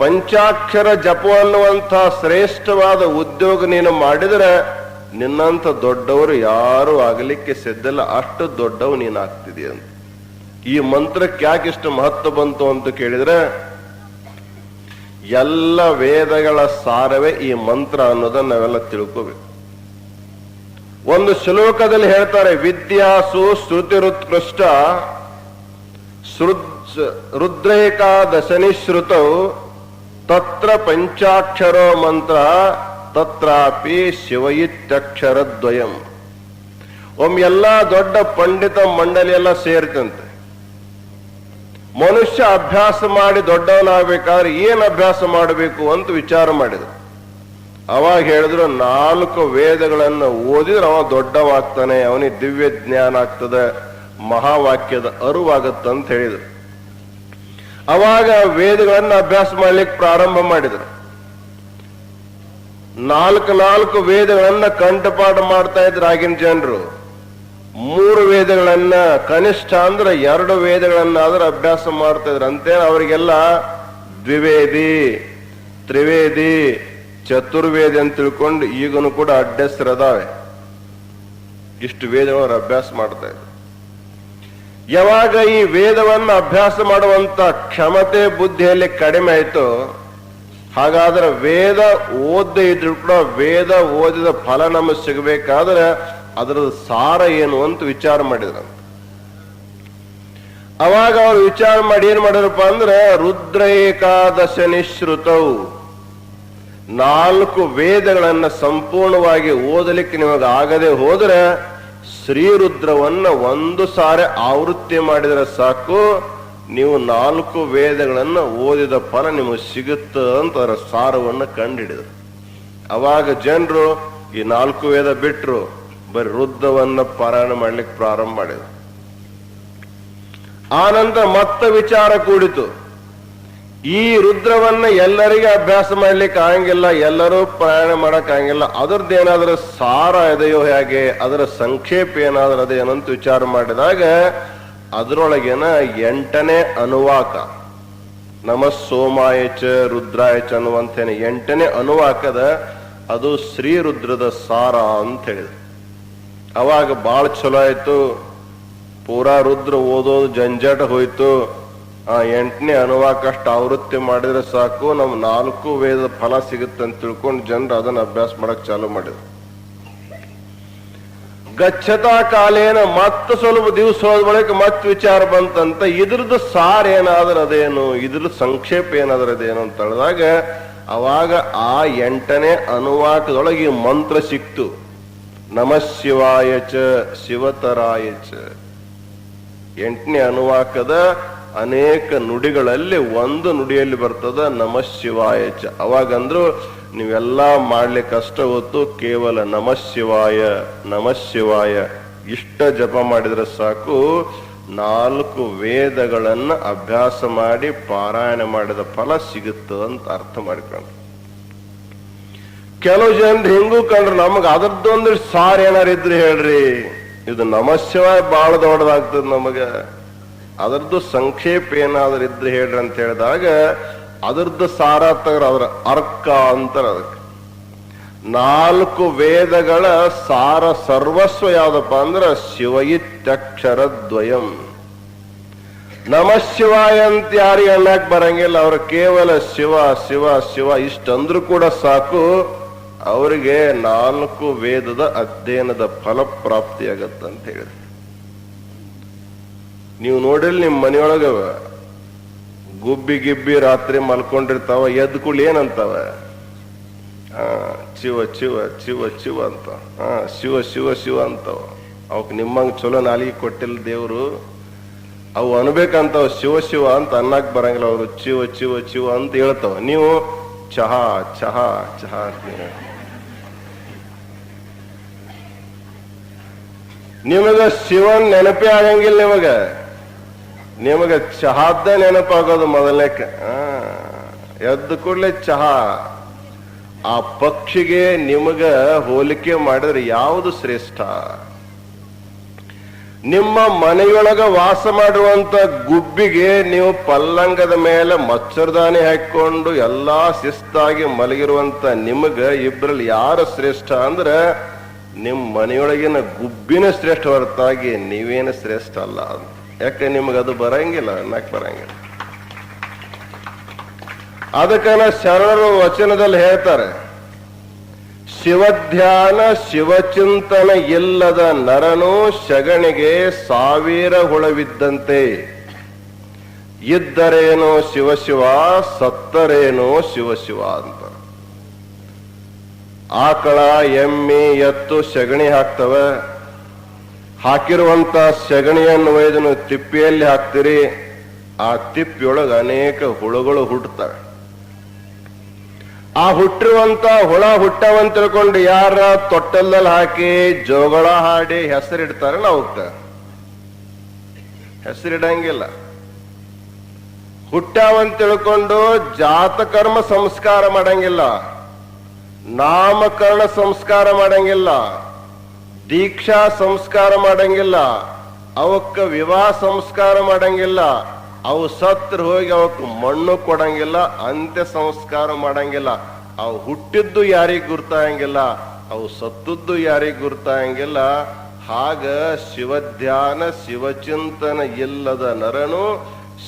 ಪಂಚಾಕ್ಷರ ಜಪ ಅನ್ನುವಂಥ ಶ್ರೇಷ್ಠವಾದ ಉದ್ಯೋಗ ನೀನು ಮಾಡಿದ್ರೆ ನಿನ್ನಂತ ದೊಡ್ಡವರು ಯಾರು ಆಗಲಿಕ್ಕೆ ಸಿದ್ಧಿಲ್ಲ, ಅಷ್ಟು ದೊಡ್ಡವು ನೀನಾಗ್ತಿದೀಯ ಅಂತ. ಈ ಮಂತ್ರಕ್ಕೆ ಯಾಕಿಷ್ಟು ಮಹತ್ವ ಬಂತು ಅಂತ ಕೇಳಿದ್ರೆ, ಎಲ್ಲ ವೇದಗಳ ಸಾರವೇ ಈ ಮಂತ್ರ ಅನ್ನೋದನ್ನ ನಾವೆಲ್ಲ ತಿಳ್ಕೋಬೇಕು. ಒಂದು ಶ್ಲೋಕದಲ್ಲಿ ಹೇಳ್ತಾರೆ, ವಿದ್ಯಾಸು ಶ್ರುತಿರುತ್ಕೃಷ್ಟ ರುದ್ರೇಕಾದಶನಿ ಶ್ರುತೌ ತತ್ರ ಪಂಚಾಕ್ಷರೋ ಮಂತ್ರ ತತ್ರಾಪಿ ಶಿವಯಿತ್ಯಕ್ಷರದ್ವಯಂ. ಎಲ್ಲಾ ದೊಡ್ಡ ಪಂಡಿತ ಮಂಡಳಿ ಎಲ್ಲ ಸೇರ್ತಂತೆ. ಮನುಷ್ಯ ಅಭ್ಯಾಸ ಮಾಡಿ ದೊಡ್ಡವನಾಗಬೇಕಾದ್ರೆ ಏನ್ ಅಭ್ಯಾಸ ಮಾಡಬೇಕು ಅಂತ ವಿಚಾರ ಮಾಡಿದ್ರು. ಅವಾಗ ಹೇಳಿದ್ರು, 4 ವೇದಗಳನ್ನು ಓದಿದ್ರೆ ಅವ ದೊಡ್ಡವಾಗ್ತಾನೆ, ಅವನಿಗೆ ದಿವ್ಯ ಜ್ಞಾನ ಆಗ್ತದೆ, ಮಹಾವಾಕ್ಯದ ಅರಿವಾಗತ್ತಂತ ಹೇಳಿದ್ರು. ಅವಾಗ ವೇದಗಳನ್ನ ಅಭ್ಯಾಸ ಮಾಡ್ಲಿಕ್ಕೆ ಪ್ರಾರಂಭ ಮಾಡಿದ್ರು. 4 ವೇದಗಳನ್ನ ಕಂಠಪಾಠ ಮಾಡ್ತಾ ಇದ್ರು ಆಗಿನ ಜನರು. 3 ವೇದಗಳನ್ನ, ಕನಿಷ್ಠ ಅಂದ್ರೆ 2 ವೇದಗಳನ್ನ ಆದ್ರೆ ಅಭ್ಯಾಸ ಮಾಡ್ತಾ ಇದ್ರು. ಅಂತೇಳಿ ಅವರಿಗೆಲ್ಲ ದ್ವಿವೇದಿ, ತ್ರಿವೇದಿ, ಚತುರ್ವೇದಿ ಅಂತ ತಿಳ್ಕೊಂಡು ಈಗನು ಕೂಡ ಅಡ್ಡೆಸರದಾವೆ. ಇಷ್ಟು ವೇದಗಳನ್ನು ಅಭ್ಯಾಸ ಮಾಡ್ತಾ ಇದ್ರು. ಯಾವಾಗ ಈ ವೇದವನ್ನು ಅಭ್ಯಾಸ ಮಾಡುವಂತ ಕ್ಷಮತೆ ಬುದ್ಧಿಯಲ್ಲಿ ಕಡಿಮೆ ಆಯ್ತು, ಹಾಗಾದ್ರೆ ವೇದ ಓದದೇ ಇದ್ರು ಕೂಡ ವೇದ ಓದಿದ ಫಲ ನಮಗೆ ಸಿಗಬೇಕಾದ್ರೆ ಅದರದ ಸಾರ ಏನು ಅಂತ ವಿಚಾರ ಮಾಡಿದ್ರು. ಅವಾಗ ಅವ್ರು ವಿಚಾರ ಮಾಡಿ ಏನ್ ಮಾಡಿದ್ರಪ್ಪ ಅಂದ್ರೆ, ರುದ್ರ ಏಕಾದಶನಿ ಶ್ರುತೌ, 4 ವೇದಗಳನ್ನ ಸಂಪೂರ್ಣವಾಗಿ ಓದಲಿಕ್ಕೆ ನಿಮಗೆ ಆಗದೆ ಹೋದ್ರೆ ಶ್ರೀರುದ್ರವನ್ನ 1 ಸಾರಿ ಆವೃತ್ತಿ ಮಾಡಿದ್ರೆ ಸಾಕು, ನೀವು 4 ವೇದಗಳನ್ನ ಓದಿದ ಫಲ ನಿಮಗೆ ಸಿಗುತ್ತ ಅಂತ ಅದರ ಸಾರವನ್ನು ಕಂಡುಹಿಡಿದ್ರು. ಅವಾಗ ಜನರು ಈ 4 ವೇದ ಬಿಟ್ರು, ಬರೀ ರುದ್ರವನ್ನ ಪಾರಾಯಣ ಮಾಡ್ಲಿಕ್ಕೆ ಪ್ರಾರಂಭ ಮಾಡಿದ್ರು. ಆ ನಂತರ ಮತ್ತೆ ವಿಚಾರ ಕೂಡಿತು, ಈ ರುದ್ರವನ್ನ ಎಲ್ಲರಿಗೆ ಅಭ್ಯಾಸ ಮಾಡ್ಲಿಕ್ಕೆ ಆಗಂಗಿಲ್ಲ, ಎಲ್ಲರೂ ಪ್ರಯಾಣ ಮಾಡಕ್ ಆಗಂಗಿಲ್ಲ, ಅದರದ್ದೇನಾದ್ರೂ ಸಾರ ಇದೆಯೋ ಹೇಗೆ, ಅದರ ಸಂಕ್ಷೇಪ ಏನಾದ್ರೂ ಅದೇನಂತ ವಿಚಾರ ಮಾಡಿದಾಗ ಅದರೊಳಗೇನ 8ನೇ ಅನುವಾಕ, ನಮ ಸೋಮಾಯಚ ರುದ್ರಾಯಚ ಅನ್ನುವಂತೇನೆ 8ನೇ ಅನುವಾಕದ ಅದು ಶ್ರೀರುದ್ರದ ಸಾರ ಅಂತ ಹೇಳಿದ್ರು. ಅವಾಗ ಬಾಳ ಚಲೋ ಆಯ್ತು, ಪೂರಾ ರುದ್ರ ಓದೋದು ಜಂಜಾಟ ಹೋಯ್ತು. 8ನೇ ಅನುವಾಕಷ್ಟು ಆವೃತ್ತಿ ಮಾಡಿದ್ರೆ ಸಾಕು, ನಮ್ 4 ವೇದ ಫಲ ಸಿಗುತ್ತೆ ಅಂತ ತಿಳ್ಕೊಂಡು ಜನರು ಅದನ್ನ ಅಭ್ಯಾಸ ಮಾಡಕ್ ಚಾಲು ಮಾಡಿದ್ರು. ಗಚ್ಚತಾ ಕಾಲೇನ ಮತ್ತೆ ಸ್ವಲ್ಪ ದಿವಸ ಹೋದ ಬಳಿಕ ಮತ್ತೆ ವಿಚಾರ ಬಂತಂತ, ಇದ್ರದ್ದು ಸಾರ ಏನಾದ್ರೂ ಅದೇನು, ಇದ್ರ ಸಂಕ್ಷೇಪ ಏನಾದ್ರೂ ಅದೇನು ಅಂತ ಹೇಳಿದಾಗ ಅವಾಗ ಆ 8ನೇ ಅನುವಾಕದೊಳಗೆ ಈ ಮಂತ್ರ ಸಿಕ್ತು, ನಮಃ ಶಿವಾಯಚ ಶಿವತರಾಯಚ. 8ನೇ ಅನುವಾಕದ ಅನೇಕ ನುಡಿಗಳಲ್ಲಿ ಒಂದು ನುಡಿಯಲ್ಲಿ ಬರ್ತದ ನಮಃ ಶಿವಾಯಚ. ಅವಾಗಂದ್ರು ನೀವೆಲ್ಲ ಮಾಡ್ಲಿಕ್ಕೆ ಕಷ್ಟ ಹೊತ್ತು ಕೇವಲ ನಮಃ ಶಿವಾಯ ನಮಃ ಶಿವಾಯ ಇಷ್ಟ ಜಪ ಮಾಡಿದ್ರೆ ಸಾಕು, 4 ವೇದಗಳನ್ನ ಅಭ್ಯಾಸ ಮಾಡಿ ಪಾರಾಯಣ ಮಾಡಿದ ಫಲ ಸಿಗುತ್ತೆ ಅಂತ ಅರ್ಥ ಮಾಡಿಕೊಂಡು. ಕೆಲವು ಜನರು ಹಿಂಗೂ ಕಂಡ್ರು, ನಮಗ್ ಅದರದ್ದೊಂದು ಸಾರ್ ಏನಾರು ಇದ್ರೆ ಹೇಳ್ರಿ, ಇದು ನಮಃ ಶಿವಾಯ ಬಹಳ ದೊಡ್ಡದಾಗ್ತದೆ, ನಮಗ ಅದರದ್ದು ಸಂಕ್ಷೇಪ ಏನಾದ್ರೂ ಇದ್ರೆ ಹೇಳ್ರಿ ಅಂತ ಹೇಳಿದಾಗ ಅದರದ್ದು ಸಾರ ತಗ್ರ, ಅದ್ರ ಅರ್ಕ ಅಂತಾರೆ. ಅದಕ್ಕೆ 4 ವೇದಗಳ ಸಾರ ಸರ್ವಸ್ವ ಯಾವ್ದಪ್ಪ ಅಂದ್ರೆ ಶಿವಯಿತ್ಯಕ್ಷರದ್ವಯಂ. ನಮಃ ಶಿವಾಯ ಅಂತ ಯಾರಿಗೆ ಅನ್ನಕ್ ಬರಂಗಿಲ್ಲ, ಅವ್ರ ಕೇವಲ ಶಿವ ಶಿವ ಶಿವ ಇಷ್ಟಂದ್ರೂ ಕೂಡ ಸಾಕು, ಅವರಿಗೆ 4 ವೇದದ ಅಧ್ಯಯನದ ಫಲ ಪ್ರಾಪ್ತಿಯಾಗತ್ತಂತ ಹೇಳಿದ್ರು. ನೀವು ನೋಡಿಲ್ ನಿಮ್ಮ ಮನೆಯೊಳಗ ಗುಬ್ಬಿ ಗಿಬ್ಬಿ ರಾತ್ರಿ ಮಲ್ಕೊಂಡಿರ್ತಾವ, ಎದ್ದು ಕೂಡಲೇ ಏನಂತಾವ? ಶಿವ ಶಿವ ಶಿವ ಶಿವ ಅಂತ, ಶಿವ ಶಿವ ಶಿವ ಅಂತಾವ. ಅವಕ್ ನಿಮ್ಮಂಗ್ ಚಲೋ ನಾಲಿಗೆ ಕೊಟ್ಟಿಲ್ಲ ದೇವ್ರು. ಅವು ಅನ್ಬೇಕಂತಾವ ಶಿವ ಶಿವ ಅಂತ ಅನ್ನಕ್ ಬರಂಗಿಲ್ಲ. ಅವರು ಶಿವ ಶಿವ ಶಿವ ಅಂತ ಹೇಳ್ತಾವ. ನೀವು ಚಹಾ ಚಹಾ ಚಹಾ ಅಂತ ನಿಮಗ ಶಿವನ್ ನೆನಪೇ ಆಗಂಗಿಲ್ಲ. ನಿಮಗ ಚಹಾದ್ದ ನೆನಪಾಗೋದು ಮೊದಲನೇಕ. ಎದ್ದು ಕೂಡಲೇ ಚಹಾ. ಆ ಪಕ್ಷಿಗೆ ನಿಮಗ ಹೋಲಿಕೆ ಮಾಡಿದ್ರೆ ಯಾವುದು ಶ್ರೇಷ್ಠ? ನಿಮ್ಮ ಮನೆಯೊಳಗ ವಾಸ ಮಾಡುವಂತ ಗುಬ್ಬಿಗೆ ನೀವು ಪಲ್ಲಂಗದ ಮೇಲೆ ಮಚ್ಚರದಾನಿ ಹಾಕೊಂಡು ಎಲ್ಲಾ ಶಿಸ್ತಾಗಿ ಮಲಗಿರುವಂತ ನಿಮಗ ಇಬ್ಬರಲ್ಲಿ ಯಾರು ಶ್ರೇಷ್ಠ ಅಂದ್ರೆ ನಿಮ್ಮ ಮನೆಯೊಳಗಿನ ಗುಬ್ಬಿನ ಶ್ರೇಷ್ಠ ಹೊರತಾಗಿ ನೀವೇನು ಶ್ರೇಷ್ಠ ಅಲ್ಲ. ಯಾಕೆ ನಿಮಗದು ಬರಂಗಿಲ್ಲ, ಅನ್ನಕ್ ಬರಂಗಿಲ್ಲ. ಅದಕ್ಕನ ಶರಣರು ವಚನದಲ್ಲಿ ಹೇಳ್ತಾರೆ, ಶಿವಧ್ಯಾನ ಶಿವಚಿಂತನ ಇಲ್ಲದ ನರನು ಶಗಣಿಗೆ 1000 ಹುಳವಿದ್ದಂತೆ. ಇದ್ದರೇನೋ ಶಿವಶಿವ, ಸತ್ತರೇನೋ ಶಿವಶಿವ ಅಂತ. ಆಕಳ, ಎಮ್ಮೆ, ಎತ್ತು ಸಗಣಿ ಹಾಕ್ತವೆ. ಹಾಕಿರುವಂತ ಸಗಣಿಯನ್ನು ಒಯ್ದು ತಿಪ್ಪಿಯಲ್ಲಿ ಹಾಕ್ತಿರಿ. ಆ ತಿಪ್ಪಿಯೊಳಗೆ ಅನೇಕ ಹುಳುಗಳು ಹುಟ್ಟುತ್ತವೆ. ಆ ಹುಟ್ಟಿರುವಂತ ಹುಳ ಹುಟ್ಟವಂತ ತಿಳ್ಕೊಂಡು ಯಾರ ತೊಟ್ಟಲ್ದಲ್ಲಿ ಹಾಕಿ ಜೋಗಳ ಹಾಡಿ ಹೆಸರಿಡ್ತಾರೆ. ಅವಕ್ಕ ಹೆಸರಿಡಂಗಿಲ್ಲ. ಹುಟ್ಟಾವಂತ ತಿಳ್ಕೊಂಡು ಜಾತಕರ್ಮ ಸಂಸ್ಕಾರ ಮಾಡಂಗಿಲ್ಲ, ನಾಮಕರಣ ಸಂಸ್ಕಾರ ಮಾಡಂಗಿಲ್ಲ, ದೀಕ್ಷಾ ಸಂಸ್ಕಾರ ಮಾಡಂಗಿಲ್ಲ, ಅವಕ್ಕ ವಿವಾಹ ಸಂಸ್ಕಾರ ಮಾಡಂಗಿಲ್ಲ. ಅವು ಸತ್ರ ಹೋಗಿ ಅವಕ್ಕೆ ಮಣ್ಣು ಕೊಡಂಗಿಲ್ಲ, ಅಂತ್ಯ ಸಂಸ್ಕಾರ ಮಾಡಂಗಿಲ್ಲ. ಅವು ಹುಟ್ಟಿದ್ದು ಯಾರಿಗ್ ಗುರ್ತಾಯಂಗಿಲ್ಲ, ಅವು ಸತ್ತದ್ದು ಯಾರಿಗ್ ಗುರ್ತಾಯಂಗಿಲ್ಲ. ಹಾಗ ಶಿವಧ್ಯಾನ ಶಿವಚಿಂತನ ಇಲ್ಲದ ನರನು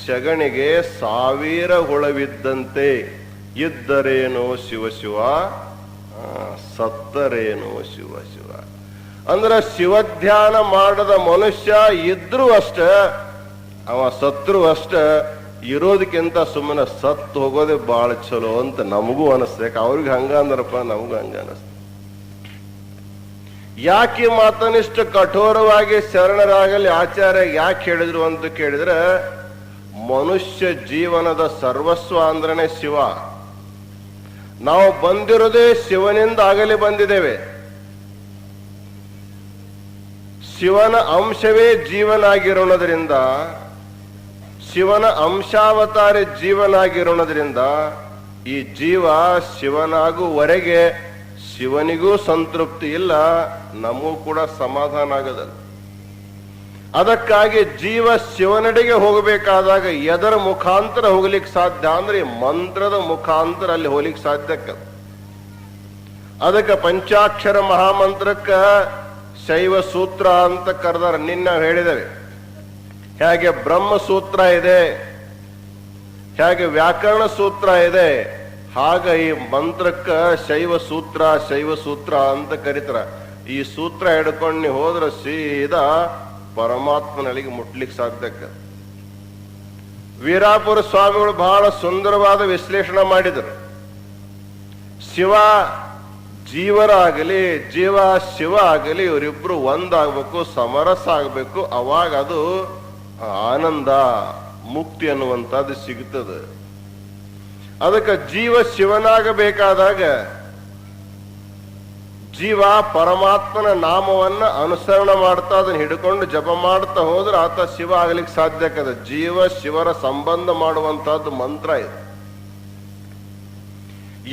ಶಗಣಿಗೆ 1000 ಹುಳವಿದ್ದಂತೆ. ಇದ್ದರೇನೋ ಶಿವಶಿವ, ಸತ್ತರೇನೋ ಶಿವಶಿವ. ಅಂದ್ರ ಶಿವಧ್ಯಾನ ಮಾಡದ ಮನುಷ್ಯ ಇದ್ರೂ ಅಷ್ಟ, ಅವ ಸತ್ರು ಅಷ್ಟ. ಇರೋದಕ್ಕಿಂತ ಸುಮ್ಮನೆ ಸತ್ತು ಹೋಗೋದೇ ಬಾಳ ಚಲೋ ಅಂತ ನಮಗೂ ಅನಿಸ್ತೇಕ. ಅವ್ರಿಗೆ ಹಂಗ ಅಂದ್ರಪ್ಪ, ನಮಗೂ ಹಂಗ ಅನಿಸ್ತ. ಯಾಕೆ ಮಾತನಿಷ್ಟು ಕಠೋರವಾಗಿ ಶರಣರಾಗಲಿ ಆಚಾರ್ಯ ಯಾಕೆ ಹೇಳಿದ್ರು ಅಂತ ಕೇಳಿದ್ರೆ, ಮನುಷ್ಯ ಜೀವನದ ಸರ್ವಸ್ವ ಅಂದ್ರನೇ ಶಿವ. ನಾವು ಬಂದಿರೋದೇ ಶಿವನಿಂದ ಆಗಲಿ ಬಂದಿದ್ದೇವೆ. ಶಿವನ ಅಂಶವೇ ಜೀವನಾಗಿರೋಣದ್ರಿಂದ, ಶಿವನ ಅಂಶಾವತಾರಿ ಜೀವನಾಗಿರೋಣದ್ರಿಂದ ಈ ಜೀವ ಶಿವನಾಗುವರೆಗೆ ಶಿವನಿಗೂ ಸಂತೃಪ್ತಿ ಇಲ್ಲ, ನಮಗೂ ಕೂಡ ಸಮಾಧಾನ ಆಗದಲ್ಲ. ಅದಕ್ಕಾಗಿ ಜೀವ ಶಿವನಡೆಗೆ ಹೋಗಬೇಕಾದಾಗ ಎದರ ಮುಖಾಂತರ ಹೋಗ್ಲಿಕ್ಕೆ ಸಾಧ್ಯ ಅಂದ್ರೆ ಮಂತ್ರದ ಮುಖಾಂತರ ಅಲ್ಲಿ ಹೋಗ್ಲಿಕ್ಕೆ ಸಾಧ್ಯ. ಅದಕ್ಕೆ ಪಂಚಾಕ್ಷರ ಮಹಾಮಂತ್ರಕ್ಕ ಶೈವ ಸೂತ್ರ ಅಂತ ಕರೆದಾರ. ನಿನ್ನ ಹೇಳಿದ್ದೇವೆ, ಹೇಗೆ ಬ್ರಹ್ಮ ಸೂತ್ರ ಇದೆ, ಹೇಗೆ ವ್ಯಾಕರಣ ಸೂತ್ರ ಇದೆ, ಹಾಗ ಈ ಮಂತ್ರಕ್ಕ ಶೈವ ಸೂತ್ರ ಅಂತ ಕರೀತಾರ. ಈ ಸೂತ್ರ ಹಿಡ್ಕೊಂಡು ನೀವು ಹೋದ್ರೆ ಸೀದಾ ಪರಮಾತ್ಮನಲ್ಲಿಗೆ ಮುಟ್ಲಿಕ್ಕೆ ಸಾಧ್ಯ. ವೀರಾಪುರ ಸ್ವಾಮಿಗಳು ಬಹಳ ಸುಂದರವಾದ ವಿಶ್ಲೇಷಣೆ ಮಾಡಿದರು. ಶಿವ ಜೀವರಾಗಲಿ, ಜೀವ ಶಿವ ಆಗಲಿ, ಇವರಿಬ್ರು ಒಂದಾಗಬೇಕು, ಸಮರಸ ಆಗ್ಬೇಕು. ಅವಾಗ ಅದು ಆನಂದ ಮುಕ್ತಿ ಅನ್ನುವಂಥದ್ದು ಸಿಗುತ್ತದೆ. ಅದಕ್ಕೆ ಜೀವ ಶಿವನಾಗಬೇಕಾದಾಗ ಜೀವ ಪರಮಾತ್ಮನ ನಾಮವನ್ನ ಅನುಸರಣೆ ಮಾಡ್ತಾ ಅದನ್ನ ಹಿಡ್ಕೊಂಡು ಜಪ ಮಾಡ್ತಾ ಹೋದ್ರೆ ಆತ ಶಿವ ಆಗ್ಲಿಕ್ಕೆ ಸಾಧ್ಯ ಆಗ್ತದೆ. ಜೀವ ಶಿವರ ಸಂಬಂಧ ಮಾಡುವಂತಹದ್ದು ಮಂತ್ರ ಇದು.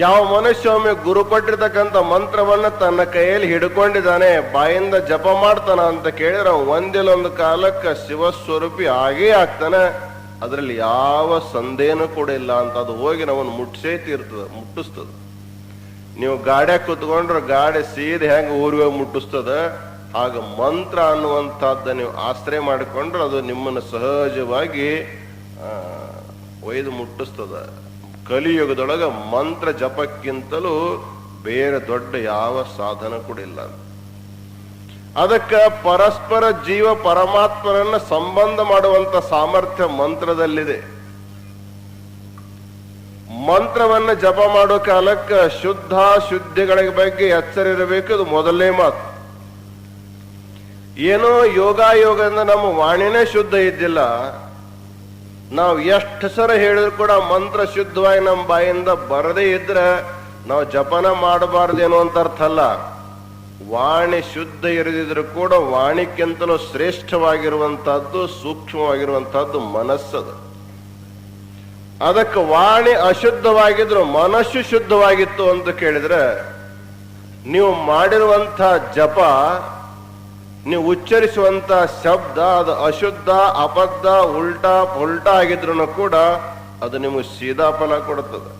ಯಾವ ಮನುಷ್ಯ ಒಮ್ಮೆ ಗುರು ಕೊಟ್ಟಿರ್ತಕ್ಕಂಥ ಮಂತ್ರವನ್ನ ತನ್ನ ಕೈಯಲ್ಲಿ ಹಿಡ್ಕೊಂಡಿದ್ದಾನೆ, ಬಾಯಿಂದ ಜಪ ಮಾಡ್ತಾನ ಅಂತ ಕೇಳಿದ್ರೆ ಒಂದಿಲ್ಲೊಂದು ಕಾಲಕ್ಕೆ ಶಿವಸ್ವರೂಪಿ ಆಗೇ ಆಗ್ತಾನೆ. ಅದರಲ್ಲಿ ಯಾವ ಸಂದೇಹನೂ ಕೂಡ ಇಲ್ಲ ಅಂತ. ಅದು ಹೋಗಿ ನಮ್ಮನ್ನು ಮುಟ್ಟಿಸ್ತದ. ನೀವು ಗಾಡ್ಯಾಗ ಕೂತ್ಕೊಂಡ್ರೆ ಗಾಡಿ ಸೀದ ಹೆಂಗ ಊರಿಗೆ ಹೋಗಿ ಮುಟ್ಟಿಸ್ತದ, ಆಗ ಮಂತ್ರ ಅನ್ನುವಂಥದ್ದು ನೀವು ಆಶ್ರಯ ಮಾಡಿಕೊಂಡ್ರೆ ಅದು ನಿಮ್ಮನ್ನು ಸಹಜವಾಗಿ ಒಯ್ದು ಮುಟ್ಟಿಸ್ತದ. ಕಲಿಯುಗದೊಳಗ ಮಂತ್ರ ಜಪಕ್ಕಿಂತಲೂ ಬೇರೆ ದೊಡ್ಡ ಯಾವ ಸಾಧನ ಕೂಡ ಇಲ್ಲ. ಅದಕ್ಕೆ ಪರಸ್ಪರ ಜೀವ ಪರಮಾತ್ಮರನ್ನ ಸಂಬಂಧ ಮಾಡುವಂತ ಸಾಮರ್ಥ್ಯ ಮಂತ್ರದಲ್ಲಿದೆ. ಮಂತ್ರವನ್ನ ಜಪ ಮಾಡೋ ಕಾಲಕ್ಕೆ ಶುದ್ಧ ಶುದ್ಧಿಗಳ ಬಗ್ಗೆ ಎಚ್ಚರ ಇರಬೇಕು. ಇದು ಮೊದಲನೇ ಮಾತು. ಏನೋ ಯೋಗದಿಂದ ನಮ್ಮ ವಾಣಿನೇ ಶುದ್ಧ ಇದ್ದಿಲ್ಲ, ನಾವು ಎಷ್ಟು ಸರ ಹೇಳಿದ್ರು ಕೂಡ ಮಂತ್ರ ಶುದ್ಧವಾಗಿ ನಮ್ಮ ಬಾಯಿಂದ ಬರದೇ ಇದ್ರೆ ನಾವು ಜಪನ ಮಾಡಬಾರ್ದೇನೋ ಅಂತ ಅರ್ಥ ಅಲ್ಲ. ವಾಣಿ ಶುದ್ಧ ಇರದಿದ್ರು ಕೂಡ ವಾಣಿಕ್ಕಿಂತಲೂ ಶ್ರೇಷ್ಠವಾಗಿರುವಂತಹದ್ದು, ಸೂಕ್ಷ್ಮವಾಗಿರುವಂತಹದ್ದು ಮನಸ್ಸದು. ಅದಕ್ಕೆ ವಾಣಿ ಅಶುದ್ಧವಾಗಿದ್ರು ಮನಸ್ಸು ಶುದ್ಧವಾಗಿತ್ತು ಅಂತ ಕೇಳಿದ್ರೆ, ನೀವು ಮಾಡಿರುವಂಥ ಜಪ, ನೀವು ಉಚ್ಚರಿಸುವಂತ ಶಬ್ದ ಅದು ಅಶುದ್ಧ, ಅಬದ್ಧ, ಉಲ್ಟಾ ಆಗಿದ್ರು ಕೂಡ ಅದು ನಿಮಗೆ ಸೀದಾ ಫಲ ಕೊಡುತ್ತದೆ.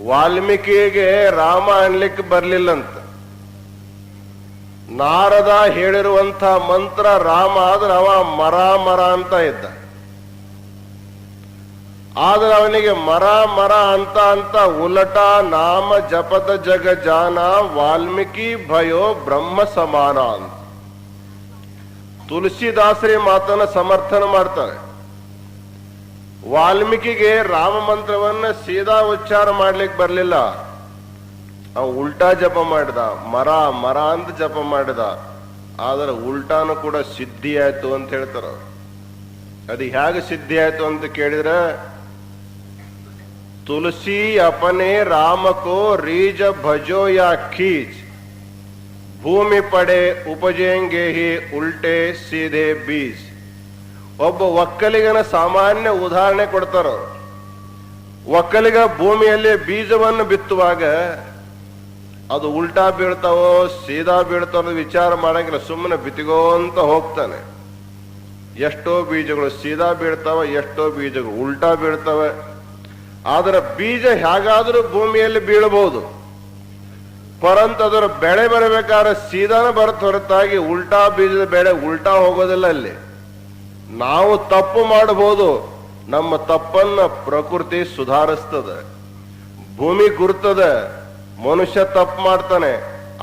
ವಾಲ್ಮೀಕಿಗೆ ರಾಮ ಅನ್ಲಿಕ್ಕೆ ಬರ್ಲಿಲ್ಲಂತ. ನಾರದ ಹೇಳಿರುವಂತ ಮಂತ್ರ ರಾಮ ಆದ್ರೆ ಅವ ಮರ ಅಂತ ಇದ್ದ. ಆದ್ರೆ ಅವನಿಗೆ ಮರ ಅಂತ ಉಲಟ ನಾಮ ಜಪದ ಜಗ ಜಾನ ವಾಲ್ಮೀಕಿ ಭಯೋ ಬ್ರಹ್ಮ ಸಮಾನ ಅಂತ ತುಳಸಿದಾಸರಿ ಮಾತನ್ನ ಸಮರ್ಥನ ಮಾಡ್ತಾರೆ. ವಾಲ್ಮೀಕಿಗೆ ರಾಮ ಮಂತ್ರವನ್ನ ಸೀದಾ ಉಚ್ಚಾರ ಮಾಡ್ಲಿಕ್ಕೆ ಬರ್ಲಿಲ್ಲ, ಅವ ಉಲ್ಟಾ ಜಪ ಮಾಡಿದ, ಮರ ಅಂತ ಜಪ ಮಾಡಿದ. ಆದ್ರೆ ಉಲ್ಟಾನು ಕೂಡ ಸಿದ್ಧಿ ಆಯ್ತು ಅಂತ ಹೇಳ್ತಾರ. ಅದು ಹೇಗೆ ಸಿದ್ಧಿ ಆಯ್ತು ಅಂತ ಕೇಳಿದ್ರೆ, ತುಳಸಿ ಅಪನೆ ರಾಮ ಕೋ ರೀಜ ಭಜೋ ಯಾ ಖೀಚ್ ಭೂಮಿ ಪಡೆ ಉಪಜೆಂಗೆ ಹಿ ಉಲ್ಟೆ ಸೀದೆ ಬೀಜ್. ಒಬ್ಬ ಒಕ್ಕಲಿಗನ ಸಾಮಾನ್ಯ ಉದಾಹರಣೆ ಕೊಡ್ತಾರ. ಒಕ್ಕಲಿಗ ಭೂಮಿಯಲ್ಲಿ ಬೀಜವನ್ನು ಬಿತ್ತುವಾಗ ಅದು ಉಲ್ಟಾ ಬೀಳ್ತಾವೋ ಸೀದಾ ಬೀಳ್ತಾವೋ ವಿಚಾರ ಮಾಡಂಗಿಲ್ಲ, ಸುಮ್ಮನೆ ಬಿತ್ತಿಗೋಂತ ಹೋಗ್ತಾನೆ. ಎಷ್ಟೋ ಬೀಜಗಳು ಸೀದಾ ಬೀಳ್ತಾವ, ಎಷ್ಟೋ ಬೀಜಗಳು ಉಲ್ಟಾ ಬೀಳ್ತವೆ. ಆದ್ರೆ ಬೀಜ ಹೇಗಾದ್ರೂ ಭೂಮಿಯಲ್ಲಿ ಬೀಳಬಹುದು, ಪರಂತು ಅದರ ಬೆಳೆ ಬರಬೇಕಾದ್ರೆ ಸೀದಾನ ಬರತ್ ಹೊರತಾಗಿ ಉಲ್ಟಾ ಬೀಜದ ಬೆಳೆ ಉಲ್ಟಾ ಹೋಗೋದಿಲ್ಲ. ಅಲ್ಲಿ ನಾವು ತಪ್ಪು ಮಾಡಬಹುದು, ನಮ್ಮ ತಪ್ಪನ್ನ ಪ್ರಕೃತಿ ಸುಧಾರಿಸ್ತದೆ, ಭೂಮಿ ಗುರ್ತದೆ. ಮನುಷ್ಯ ತಪ್ಪು ಮಾಡ್ತಾನೆ,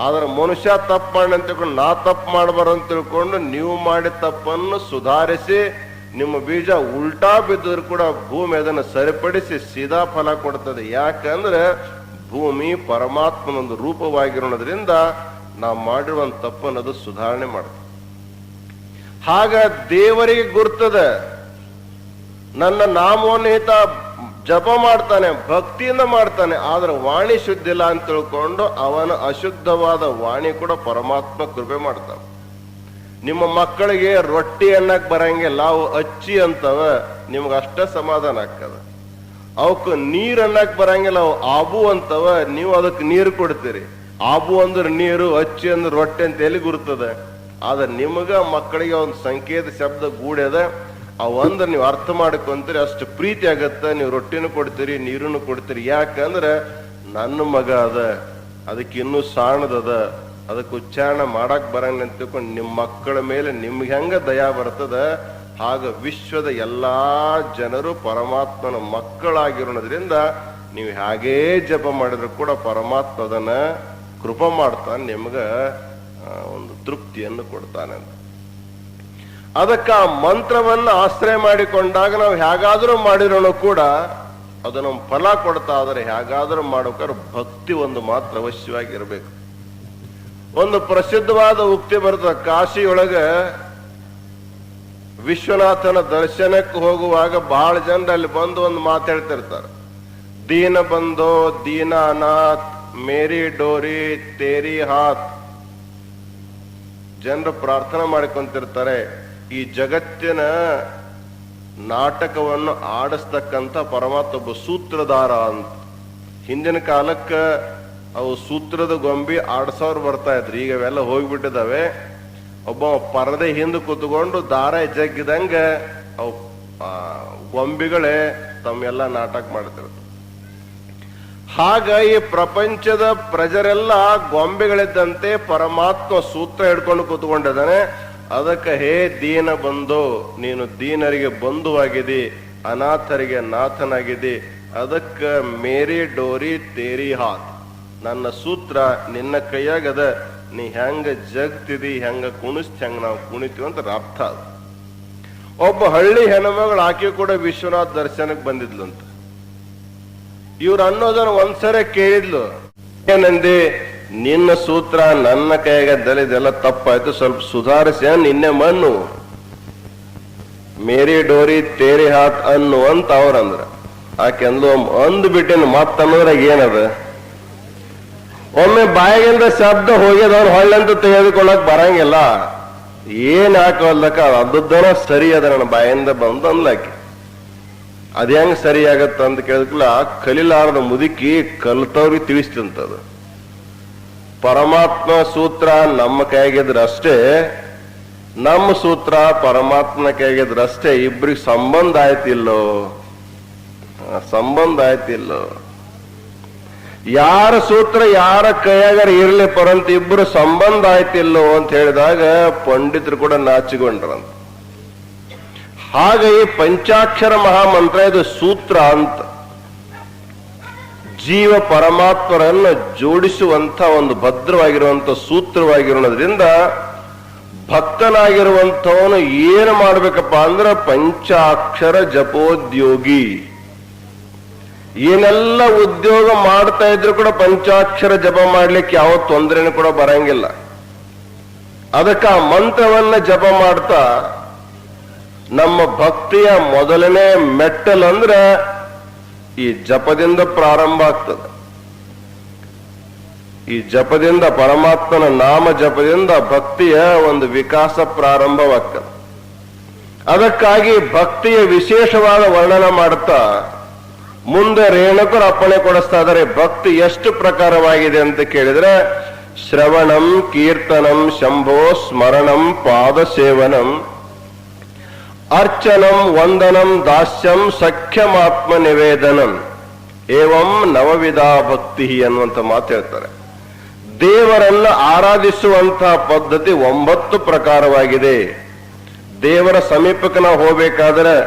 ಆದ್ರೆ ಮನುಷ್ಯ ತಪ್ಪು ಮಾಡಿ ಅಂತ ತಿಳ್ಕೊಂಡು ನಾ ತಪ್ಪು ಮಾಡಬಾರಂತ ತಿಳ್ಕೊಂಡು ನೀವು ಮಾಡಿದ ತಪ್ಪನ್ನು ಸುಧಾರಿಸಿ ನಿಮ್ಮ ಬೀಜ ಉಲ್ಟಾ ಬಿದ್ದರೂ ಕೂಡ ಭೂಮಿ ಅದನ್ನು ಸರಿಪಡಿಸಿ ಸೀದಾ ಫಲ ಕೊಡ್ತದೆ. ಯಾಕಂದ್ರೆ ಭೂಮಿ ಪರಮಾತ್ಮನೊಂದು ರೂಪವಾಗಿರೋದ್ರಿಂದ ನಾವು ಮಾಡಿರುವಂತ ತಪ್ಪನ್ನದು ಸುಧಾರಣೆ ಮಾಡ್ತದೆ. ಹಾಗ ದೇವರಿಗೆ ಗುರ್ತದೆ, ನನ್ನ ನಾಮವನ್ನು ಈತ ಜಪ ಮಾಡ್ತಾನೆ, ಭಕ್ತಿಯಿಂದ ಮಾಡ್ತಾನೆ, ಆದ್ರೆ ವಾಣಿ ಶುದ್ಧ ಇಲ್ಲ ಅಂತ ತಿಳ್ಕೊಂಡು ಅವನ ಅಶುದ್ಧವಾದ ವಾಣಿ ಕೂಡ ಪರಮಾತ್ಮ ಕೃಪೆ ಮಾಡ್ತಾನೆ. ನಿಮ್ಮ ಮಕ್ಕಳಿಗೆ ರೊಟ್ಟಿ ಅನ್ನಕ್ ಬರಂಗಿಲ್ಲ, ಅವು ಅಚ್ಚಿ ಅಂತವ, ನಿಮ್ಗೆ ಅಷ್ಟ ಸಮಾಧಾನ ಆಗ್ತದ. ಅವಕ್ಕೆ ನೀರ್ ಅನ್ನಕ್ ಬರಂಗಿಲ್ಲ, ಅವು ಆಬು ಅಂತವ, ನೀವು ಅದಕ್ಕೆ ನೀರು ಕೊಡ್ತೀರಿ. ಆಬು ಅಂದ್ರೆ ನೀರು, ಅಚ್ಚಿ ಅಂದ್ರೆ ರೊಟ್ಟಿ ಅಂತ ಎಲ್ಲಿ ಗುರ್ತದೆ. ಆದ್ರೆ ನಿಮಗ ಮಕ್ಕಳಿಗೆ ಒಂದು ಸಂಕೇತ ಶಬ್ದ ಗೂಡ್ಯದ, ಅವಂದ್ರೆ ನೀವು ಅರ್ಥ ಮಾಡ್ಕೊಂತೀರಿ, ಅಷ್ಟು ಪ್ರೀತಿ ಆಗತ್ತ. ನೀವು ರೊಟ್ಟಿನೂ ಕೊಡ್ತೀರಿ, ನೀರನ್ನು ಕೊಡ್ತೀರಿ. ಯಾಕಂದ್ರೆ ನನ್ನ ಮಗ ಅದ, ಅದಕ್ಕೆ ಇನ್ನೂ ಸಾಣದದ, ಅದಕ್ಕೆ ಉಚ್ಚಾರಣ ಮಾಡಕ್ ಬರಂಗ ಅಂತ ತಿಳ್ಕೊಂಡು ನಿಮ್ಮ ಮಕ್ಕಳ ಮೇಲೆ ನಿಮ್ಗೆ ಹೆಂಗ ದಯಾ ಬರ್ತದ, ಆಗ ವಿಶ್ವದ ಎಲ್ಲಾ ಜನರು ಪರಮಾತ್ಮನ ಮಕ್ಕಳಾಗಿರೋದ್ರಿಂದ ನೀವು ಹಾಗೇ ಜಪ ಮಾಡಿದ್ರು ಕೂಡ ಪರಮಾತ್ಮ ಅದನ್ನ ಕೃಪಾ ಮಾಡ್ತಾನೆ, ನಿಮ್ಗ ಒಂದು ತೃಪ್ತಿಯನ್ನು ಕೊಡ್ತಾನೆ ಅಂತ. ಅದಕ್ಕೆ ಆ ಮಂತ್ರವನ್ನು ಆಶ್ರಯ ಮಾಡಿಕೊಂಡಾಗ ನಾವು ಹೇಗಾದ್ರೂ ಮಾಡಿರೋಣ ಕೂಡ ಅದು ನಮ್ ಫಲ ಕೊಡ್ತಾ. ಆದರೆ ಹೇಗಾದ್ರೂ ಮಾಡೋಕ್ಕಾದ್ರೆ ಭಕ್ತಿ ಒಂದು ಮಾತ್ರ ಅವಶ್ಯವಾಗಿರ್ಬೇಕು. ಒಂದು ಪ್ರಸಿದ್ಧವಾದ ಉಕ್ತಿ ಬರ್ತದೆ, ಕಾಶಿಯೊಳಗ ವಿಶ್ವನಾಥನ ದರ್ಶನಕ್ಕೆ ಹೋಗುವಾಗ ಬಹಳ ಜನರು ಅಲ್ಲಿ ಬಂದು ಒಂದು ಮಾತಾಡ್ತಿರ್ತಾರೆ, ದೀನ ಬಂದೋ ದೀನಾನಾಥ್ ಮೇರಿ ಡೋರಿ ತೇರಿ ಹಾತ್. ಜನರು ಪ್ರಾರ್ಥನೆ ಮಾಡಿಕೊಂತಿರ್ತಾರೆ, ಈ ಜಗತ್ತಿನ ನಾಟಕವನ್ನು ಆಡಿಸ್ತಕ್ಕಂಥ ಪರಮಾತ್ಮ ಒಬ್ಬ ಸೂತ್ರಧಾರ ಅಂತ. ಹಿಂದಿನ ಕಾಲಕ್ಕೆ ಅವು ಸೂತ್ರದ ಗೊಂಬಿ ಆಡ್ಸೋರು ಬರ್ತಾ ಇದ್ರು, ಈಗ ಅವೆಲ್ಲ ಹೋಗ್ಬಿಟ್ಟಿದಾವೆ. ಒಬ್ಬ ಪರದೆ ಹಿಂದೆ ಕೂತ್ಕೊಂಡು ದಾರ ಜಗ್ಗಿದಂಗ ಅವು ಗೊಂಬಿಗಳೇ ತಮ್ಮೆಲ್ಲ ನಾಟಕ ಮಾಡ್ತಿರ್ತಾರೆ. ಹಾಗ ಈ ಪ್ರಪಂಚದ ಪ್ರಜರೆಲ್ಲ ಗೊಂಬೆಗಳಿದ್ದಂತೆ ಪರಮಾತ್ಮ ಸೂತ್ರ ಹಿಡ್ಕೊಂಡು ಕೂತ್ಕೊಂಡಿದ್ದಾನೆ. ಅದಕ್ಕೆ ಹೇ ದೀನ ಬಂಧು, ನೀನು ದೀನರಿಗೆ ಬಂಧುವಾಗಿದಿ, ಅನಾಥರಿಗೆ ನಾಥನಾಗಿದಿ. ಅದಕ್ಕೆ ಮೇರಿ ಡೋರಿ ತೇರಿ ಹಾತ್, ನನ್ನ ಸೂತ್ರ ನಿನ್ನ ಕೈಯಾಗದ, ನೀ ಹೆಂಗ ಜಗ್ತಿದಿ, ಹೆಂಗ ಕುಣಿಸ್ತಿ, ಹೆಂಗ ನಾವು ಕುಣಿತೀವಿ ಅಂತ ಅರ್ಥ ಅದು. ಒಬ್ಬ ಹಳ್ಳಿ ಹೆಣ್ಮಗಳು ಆಕೆ ಕೂಡ ವಿಶ್ವನಾಥ್ ದರ್ಶನಕ್ಕೆ ಬಂದಿದ್ಲಂತ. ಇವ್ರು ಅನ್ನೋದನ್ನ ಒಂದ್ಸರಿ ಕೇಳಿದ್ಲು, ಏನಂದಿ, ನಿನ್ನ ಸೂತ್ರ ನನ್ನ ಕೈಯಾಗದ್ದಲ್ಲ, ಇದೆಲ್ಲ ತಪ್ಪಾಯ್ತು, ಸ್ವಲ್ಪ ಸುಧಾರಿಸಿ ನಿನ್ನೆ ಮಣ್ಣು, ಮೇರಿ ಡೋರಿ ತೇರಿ ಹಾತ್ ಅನ್ನು ಅಂತ ಅವ್ರಂದ್ರ. ಆಕೆ ಅಂದ್ಲು, ಅಂದು ಬಿಟ್ಟಿನ ಮತ್ತನ್ನೋದ್ರಾಗ ಏನದ, ಒಮ್ಮೆ ಬಾಯಿಗಿಂದ ಶಬ್ದ ಹೋಗ್ಯದವ್ರು ಹೊಳ್ಳಂತೂ ತೆಗೆದುಕೊಳ್ಳಕ್ ಬರಂಗಿಲ್ಲ, ಏನ್ ಹಾಕೋಲ್ದಕ್ಕ ಅದದ್ದನ ಸರಿ ಅದ ನನ್ನ ಬಾಯಿಂದ ಬಂದು ಅನ್ಲಾಕಿ. ಅದ ಹೆಂಗ್ ಸರಿ ಆಗತ್ತ ಅಂತ ಕೇಳಿದ್ಕಲ್ಲ, ಕಲಿಲಾರದ ಮುದುಕಿ ಕಲ್ತವ್ರಿಗೆ ತಿಳಿಸ್ತಂತದು. ಪರಮಾತ್ಮ ಸೂತ್ರ ನಮ್ಮ ಕೈಗಿದ್ರಷ್ಟೇ, ನಮ್ಮ ಸೂತ್ರ ಪರಮಾತ್ಮನ ಕೈಗಿದ್ರಷ್ಟೇ, ಇಬ್ರಿಗೆ ಸಂಬಂಧ ಆಯ್ತಿಲ್ಲೋ, ಸಂಬಂಧ ಆಯ್ತಿಲ್ಲೋ. ಯಾರ ಸೂತ್ರ ಯಾರ ಕೈಯಾಗಾರ ಇರ್ಲಿ ಪರಂತ ಇಬ್ರು ಸಂಬಂಧ ಆಯ್ತಿಲ್ಲೋ ಅಂತ ಹೇಳಿದಾಗ ಪಂಡಿತರು ಕೂಡ ನಾಚಿಕೊಂಡ್ರಂತ. ಹಾಗೆ ಈ ಪಂಚಾಕ್ಷರ ಮಹಾಮಂತ್ರ ಇದು ಸೂತ್ರ ಅಂತ, ಜೀವ ಪರಮಾತ್ಮರನ್ನು ಜೋಡಿಸುವಂತ ಒಂದು ಭದ್ರವಾಗಿರುವಂತ ಸೂತ್ರವಾಗಿರೋದ್ರಿಂದ ಭಕ್ತನಾಗಿರುವಂಥವನು ಏನು ಮಾಡ್ಬೇಕಪ್ಪ ಅಂದ್ರೆ ಪಂಚಾಕ್ಷರ ಜಪೋದ್ಯೋಗಿ. ಏನೆಲ್ಲ ಉದ್ಯೋಗ ಮಾಡ್ತಾ ಇದ್ರು ಕೂಡ ಪಂಚಾಕ್ಷರ ಜಪ ಮಾಡ್ಲಿಕ್ಕೆ ಯಾವ ತೊಂದರೆನೂ ಕೂಡ ಬರಂಗಿಲ್ಲ. ಅದಕ್ಕೆ ಆ ಮಂತ್ರವನ್ನ ಜಪ ಮಾಡ್ತಾ ನಮ್ಮ ಭಕ್ತಿಯ ಮೊದಲನೇ ಮೆಟ್ಟಲ್ ಅಂದ್ರೆ ಈ ಜಪದಿಂದ ಪ್ರಾರಂಭ ಆಗ್ತದೆ. ಈ ಜಪದಿಂದ, ಪರಮಾತ್ಮನ ನಾಮ ಜಪದಿಂದ ಭಕ್ತಿಯ ಒಂದು ವಿಕಾಸ ಪ್ರಾರಂಭವಾಗ್ತದೆ. ಅದಕ್ಕಾಗಿ ಭಕ್ತಿಯ ವಿಶೇಷವಾದ ವರ್ಣನ ಮಾಡ್ತಾ ಮುಂದೆ ರೇಣುಕರು ಅಪ್ಪಣೆ ಕೊಡಿಸ್ತಾ ಇದ್ದಾರೆ. ಭಕ್ತಿ ಎಷ್ಟು ಪ್ರಕಾರವಾಗಿದೆ ಅಂತ ಕೇಳಿದ್ರೆ, ಶ್ರವಣಂ, ಕೀರ್ತನಂ, ಶಂಭೋ ಸ್ಮರಣಂ, ಪಾದ ಸೇವನಂ, ಅರ್ಚನಂ, ವಂದನಂ, ದಾಸ್ಯಂ, ಸಖ್ಯಮಾತ್ಮ ನಿವೇದನಂ, ಏವಂ ನವವಿಧ ಭಕ್ತಿ ಅನ್ನುವಂಥ ಮಾತು ಹೇಳ್ತಾರೆ. ದೇವರನ್ನ ಆರಾಧಿಸುವಂತಹ ಪದ್ಧತಿ 9 ಪ್ರಕಾರವಾಗಿದೆ. ದೇವರ ಸಮೀಪಕ್ಕೆ ನಾವು ಹೋಗ್ಬೇಕಾದ್ರೆ,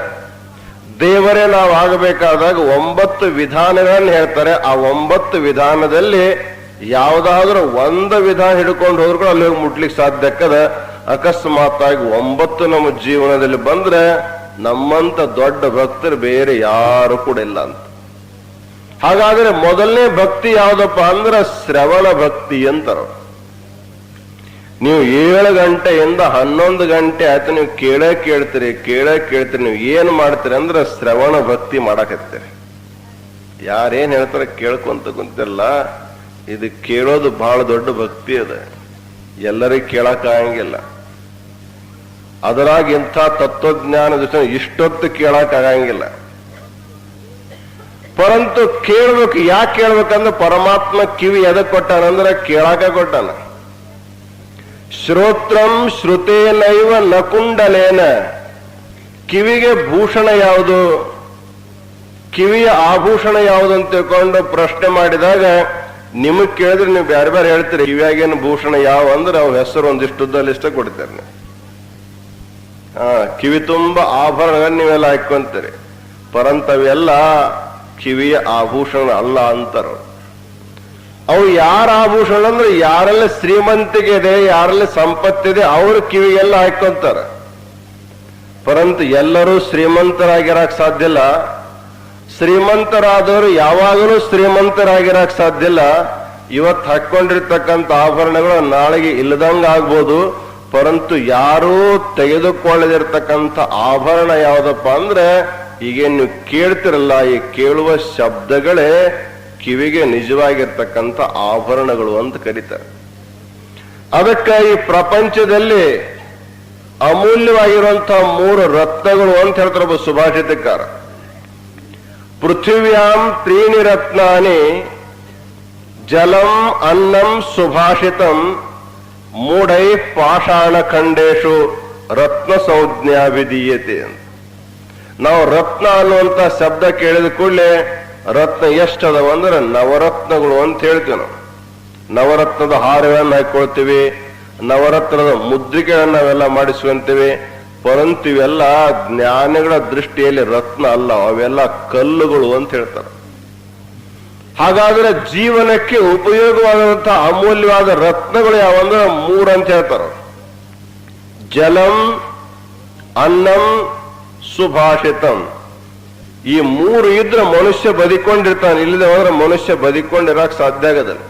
ದೇವರೇ ನಾವು ಆಗಬೇಕಾದಾಗ 9 ವಿಧಾನಗಳನ್ನು ಹೇಳ್ತಾರೆ. ಆ 9 ವಿಧಾನದಲ್ಲಿ ಯಾವುದಾದ್ರೂ ಒಂದು ವಿಧಾನ ಹಿಡ್ಕೊಂಡು ಹೋದ್ರು ಕೂಡ ಅಲ್ಲಿ ಹೋಗಿ ಮುಟ್ಲಿಕ್ಕೆ ಸಾಧ್ಯ ಆಕ್ಕದ. ಅಕಸ್ಮಾತ್ತಾಗಿ 9 ನಮ್ಮ ಜೀವನದಲ್ಲಿ ಬಂದ್ರೆ ನಮ್ಮಂತ ದೊಡ್ಡ ಭಕ್ತರು ಬೇರೆ ಯಾರು ಕೂಡ ಇಲ್ಲ ಅಂತ. ಹಾಗಾದ್ರೆ ಮೊದಲನೇ ಭಕ್ತಿ ಯಾವ್ದಪ್ಪ ಅಂದ್ರೆ ಶ್ರವಣ ಭಕ್ತಿ ಅಂತಾರ. ನೀವು 7 ಗಂಟೆಯಿಂದ 11 ಗಂಟೆ ಆಯ್ತು ನೀವು ಕೇಳ್ತೀರಿ. ನೀವು ಏನ್ ಮಾಡ್ತೀರಿ ಅಂದ್ರೆ ಶ್ರವಣ ಭಕ್ತಿ ಮಾಡಕತ್ತೀರಿ. ಯಾರೇನ್ ಹೇಳ್ತಾರೆ ಕೇಳ್ಕೊಂತ ಕುಂತಿರಲ್ಲ, ಇದು ಕೇಳೋದು ಬಹಳ ದೊಡ್ಡ ಭಕ್ತಿ ಅದ. ಎಲ್ಲರಿಗೂ ಕೇಳಕ್ ಆಗಂಗಿಲ್ಲ. ಅದರಾಗ ಇಂಥ ತತ್ವಜ್ಞಾನದ ಇಷ್ಟೊತ್ತು ಕೇಳಕ್ ಆಗಂಗಿಲ್ಲ. ಪರಂತು ಕೇಳ್ಬೇಕು. ಯಾಕೆ ಕೇಳ್ಬೇಕಂದ್ರೆ ಪರಮಾತ್ಮ ಕಿವಿ ಎದಕ್ ಕೊಟ್ಟಾನಂದ್ರೆ ಕೇಳಾಕ ಕೊಟ್ಟಾನ. ಶ್ರೋತ್ರಂ ಶ್ರುತೇನೈವ ನಕುಂಡಲೇನ. ಕಿವಿಗೆ ಭೂಷಣ ಯಾವುದು, ಕಿವಿಯ ಆಭೂಷಣ ಯಾವುದು ಅಂತ ತಿಳ್ಕೊಂಡು ಪ್ರಶ್ನೆ ಮಾಡಿದಾಗ ನಿಮಗ್ ಕೇಳಿದ್ರೆ ನೀವು ಬೇರೆ ಬೇರೆ ಹೇಳ್ತೀರಿ. ಕಿವಿಯಾಗೇನು ಭೂಷಣ ಯಾವ ಅಂದ್ರೆ ಅವ್ ಹೆಸರು ಒಂದಿಷ್ಟು ಲಿಸ್ಟ್ ಕೊಡ್ತಾರೆ ನೀವು. ಕಿವಿ ತುಂಬ ಆಭರಣಗಳನ್ನ ನೀವೆಲ್ಲ ಹಾಕೊಂತೀರಿ. ಪರಂತವೆಲ್ಲ ಕಿವಿಯ ಆಭೂಷಣ ಅಲ್ಲ ಅಂತಾರ. ಅವು ಯಾರ ಆಭೂಷಣ ಅಂದ್ರೆ ಯಾರೆಲ್ಲ ಶ್ರೀಮಂತಿಗೆ ಇದೆ, ಯಾರೆಲ್ಲ ಸಂಪತ್ತಿದೆ ಅವರು ಕಿವಿಗೆಲ್ಲ ಹಾಕೊಂತಾರ. ಪರಂತು ಎಲ್ಲರೂ ಶ್ರೀಮಂತರಾಗಿರಕ್ ಸಾಧ್ಯ ಇಲ್ಲ. ಶ್ರೀಮಂತರಾದವರು ಯಾವಾಗಲೂ ಶ್ರೀಮಂತರಾಗಿರಕ್ ಸಾಧ್ಯ ಇಲ್ಲ. ಇವತ್ತು ಹಾಕೊಂಡಿರ್ತಕ್ಕಂಥ ಆಭರಣಗಳು ನಾಳೆಗೆ ಇಲ್ಲದಂಗ ಆಗ್ಬೋದು. ಪರಂತು ಯಾರೂ ತೆಗೆದುಕೊಳ್ಳದಿರ್ತಕ್ಕಂಥ ಆಭರಣ ಯಾವ್ದಪ್ಪ ಅಂದ್ರೆ ಈಗೇನು ನೀವು ಕೇಳ್ತಿರಲ್ಲ, ಈ ಕೇಳುವ ಶಬ್ದಗಳೇ ಕಿವಿಗೆ ನಿಜವಾಗಿರ್ತಕ್ಕಂಥ ಆಭರಣಗಳು ಅಂತ ಕರೀತಾರೆ. ಅದಕ್ಕೆ ಈ ಪ್ರಪಂಚದಲ್ಲಿ ಅಮೂಲ್ಯವಾಗಿರುವಂತಹ 3 ರತ್ನಗಳು ಅಂತ ಹೇಳ್ತಾರೆ ಒಬ್ಬ ಸುಭಾಷಿತಕಾರ. ಪೃಥಿವ್ಯಾಂ 3 ರತ್ನಾನಿ, ಜಲಂ, ಅನ್ನಂ, ಸುಭಾಷಿತಂ, ಮೂಢೈ ಪಾಷಾಣ ಖಂಡೇಶು ರತ್ನ ಸಂಜ್ಞಾ ವಿಧೀಯತೆ ಅಂತ. ನಾವು ರತ್ನ ಅನ್ನುವಂತ ಶಬ್ದ ಕೇಳಿದ ಕೂಡಲೇ ರತ್ನ ಎಷ್ಟದವ ಅಂದ್ರೆ ನವರತ್ನಗಳು ಅಂತ ಹೇಳ್ತೀವಿ ನಾವು. ನವರತ್ನದ ಹಾರಗಳನ್ನು ಹಾಕೊಳ್ತೀವಿ, ನವರತ್ನದ ಮುದ್ರಿಕೆಗಳನ್ನು ನಾವೆಲ್ಲ ಮಾಡಿಸ್ಕೊಂತೀವಿ. ಪರಂತು ಇವೆಲ್ಲ ಜ್ಞಾನಿಗಳ ದೃಷ್ಟಿಯಲ್ಲಿ ರತ್ನ ಅಲ್ಲ, ಅವೆಲ್ಲ ಕಲ್ಲುಗಳು ಅಂತ ಹೇಳ್ತಾರೆ. ಹಾಗಾದ್ರೆ ಜೀವನಕ್ಕೆ ಉಪಯೋಗವಾದಂತಹ ಅಮೂಲ್ಯವಾದ ರತ್ನಗಳು ಯಾವಂದ್ರೆ 3 ಅಂತ ಹೇಳ್ತಾರ. ಜಲಂ, ಅನ್ನಂ, ಸುಭಾಷಿತಂ. ಈ 3 ಇದ್ರೆ ಮನುಷ್ಯ ಬದುಕೊಂಡಿರ್ತಾನೆ. ಇಲ್ಲದೆ ಹೋದ್ರೆ ಮನುಷ್ಯ ಬದುಕೊಂಡಿರಕ್ ಸಾಧ್ಯ ಆಗದಲ್ಲ.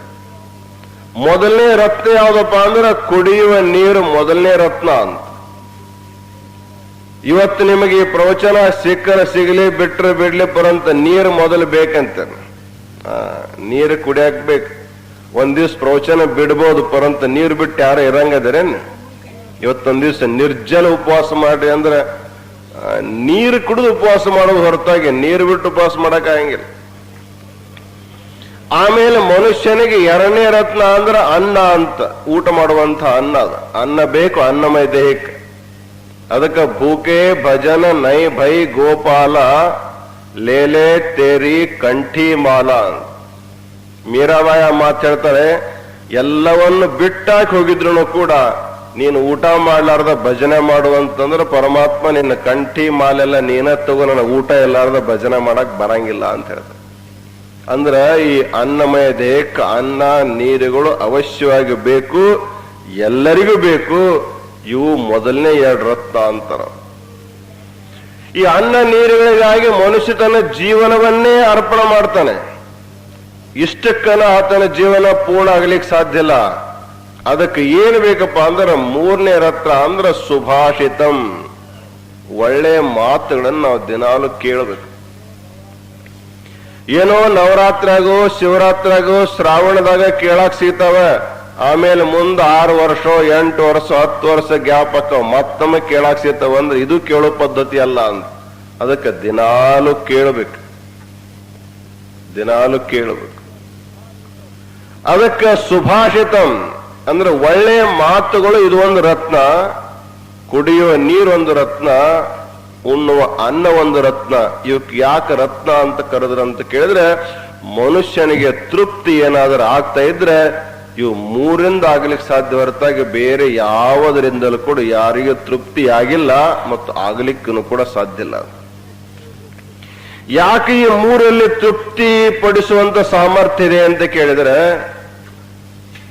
ಮೊದಲನೇ ರತ್ನ ಯಾವ್ದಪ್ಪ ಅಂದ್ರೆ ಕುಡಿಯುವ ನೀರು ಮೊದಲನೇ ರತ್ನ ಅಂತ. ಇವತ್ತು ನಿಮಗೆ ಈ ಪ್ರವಚನ ಸಿಕ್ಕರ ಸಿಗಲಿ ಬಿಟ್ರೆ ಬಿಡ್ಲಿ ಪರಂತ ನೀರು ಮೊದಲು ಬೇಕಂತ. ನೀರು ಕುಡಿಯಕ್ ಬೇಕು. ಒಂದ್ ದಿವ್ಸ ಪ್ರವಚನ ಬಿಡ್ಬೋದು ಪರಂತ ನೀರು ಬಿಟ್ಟು ಯಾರು ಇರಂಗದರೇನ್? ಇವತ್ತೊಂದ್ ದಿವ್ಸ ನಿರ್ಜಲ ಉಪವಾಸ ಮಾಡ್ರಿ ಅಂದ್ರೆ ನೀರು ಕುಡಿದು ಉಪವಾಸ ಮಾಡೋದು ಹೊರತಾಗಿ ನೀರು ಬಿಟ್ಟು ಉಪವಾಸ ಮಾಡಕ್ ಆಗಂಗಿಲ್ಲ. ಆಮೇಲೆ ಮನುಷ್ಯನಿಗೆ 2ನೇ ರತ್ನ ಅಂದ್ರೆ ಅನ್ನ ಅಂತ. ಊಟ ಮಾಡುವಂತ ಅನ್ನ. ಅನ್ನ ಬೇಕು ಅನ್ನಮಯ ದೇಹಕ್ಕೆ. ಅದಕ್ಕೆ ಭೂಕೆ ಭಜನ ನೈ ಭೈ ಗೋಪಾಲ ಲೇಲೆ ತೇರಿ ಕಂಠಿ ಮಾಲ ಅಂತ. ಮೀರಾಬಾಯಿ ಮಾತು ಹೇಳ್ತಾರೆ, ಎಲ್ಲವನ್ನು ಬಿಟ್ಟಾಕಿ ಹೋಗಿದ್ರು ಕೂಡ ನೀನು ಊಟ ಮಾಡ್ಲಾರ್ದ ಭಜನೆ ಮಾಡುವಂತಂದ್ರೆ ಪರಮಾತ್ಮ ನಿನ್ನ ಕಂಠಿ ಮಾಲೆಲ್ಲ ನೀನ ತಗೋ, ನನ್ನ ಊಟ ಎಲ್ಲಾರ್ದ ಭಜನೆ ಮಾಡಕ್ ಬರಂಗಿಲ್ಲ ಅಂತ ಹೇಳ್ತಾರೆ. ಅಂದ್ರೆ ಈ ಅನ್ನಮಯ ದೇಹಕ್ಕೆ ಅನ್ನ ನೀರುಗಳು ಅವಶ್ಯವಾಗಿ ಬೇಕು, ಎಲ್ಲರಿಗೂ ಬೇಕು. ಇವು ಮೊದಲನೇ 2 ರತ್ನ ಅಂತಾರ. ಈ ಅನ್ನ ನೀರುಗಳಿಗಾಗಿ ಮನುಷ್ಯ ತನ್ನ ಜೀವನವನ್ನೇ ಅರ್ಪಣೆ ಮಾಡ್ತಾನೆ. ಇಷ್ಟಕ್ಕನ ಆತನ ಜೀವನ ಪೂರ್ಣ ಆಗ್ಲಿಕ್ಕೆ ಸಾಧ್ಯ ಇಲ್ಲ. ಅದಕ್ಕೆ ಏನು ಬೇಕಪ್ಪ ಅಂದ್ರೆ 3ನೇ ರತ್ನ ಅಂದ್ರೆ ಸುಭಾಷಿತಂ. ಒಳ್ಳೆ ಮಾತುಗಳನ್ನು ನಾವು ದಿನಾಲು ಕೇಳಬೇಕು. ಏನೋ ನವರಾತ್ರಿಯಾಗೋ ಶಿವರಾತ್ರಿಯಾಗೋ ಶ್ರಾವಣದಾಗ ಕೇಳಕ್ ಸಿಗ್ತಾವ. ಆಮೇಲೆ ಮುಂದೆ 6 ವರ್ಷ 8 ವರ್ಷ 10 ವರ್ಷ ಗ್ಯಾಪ್ ಹಾಕವ್ ಮತ್ತೊಮ್ಮೆ ಕೇಳಕ್ ಸಿಗ್ತಾವ ಅಂದ್ರೆ ಇದು ಕೇಳೋ ಪದ್ಧತಿ ಅಲ್ಲ ಅಂತ. ಅದಕ್ಕೆ ದಿನಾಲು ಕೇಳಬೇಕು, ದಿನಾಲು ಕೇಳಬೇಕು. ಅದಕ್ಕೆ ಸುಭಾಷಿತಂ ಅಂದ್ರೆ ಒಳ್ಳೆಯ ಮಾತುಗಳು ಇದು ಒಂದು ರತ್ನ. ಕುಡಿಯುವ ನೀರು ಒಂದು ರತ್ನ, ಉಣ್ಣುವ ಅನ್ನ ಒಂದು ರತ್ನ. ಇವಕ್ಕೆ ಯಾಕೆ ರತ್ನ ಅಂತ ಕರೆದ್ರಂತ ಕೇಳಿದ್ರೆ, ಮನುಷ್ಯನಿಗೆ ತೃಪ್ತಿ ಏನಾದರೂ ಆಗ್ತಾ ಇದ್ರೆ ಇವು 3ರಿಂದ ಆಗ್ಲಿಕ್ಕೆ ಸಾಧ್ಯ ಹೊರತಾಗಿ ಬೇರೆ ಯಾವುದರಿಂದಲೂ ಕೂಡ ಯಾರಿಗೂ ತೃಪ್ತಿ ಆಗಿಲ್ಲ ಮತ್ತು ಆಗ್ಲಿಕ್ಕೂ ಕೂಡ ಸಾಧ್ಯ ಇಲ್ಲ. ಯಾಕೆ ಈ 3ರಲ್ಲಿ ತೃಪ್ತಿ ಪಡಿಸುವಂತ ಸಾಮರ್ಥ್ಯ ಇದೆ ಅಂತ ಕೇಳಿದ್ರೆ,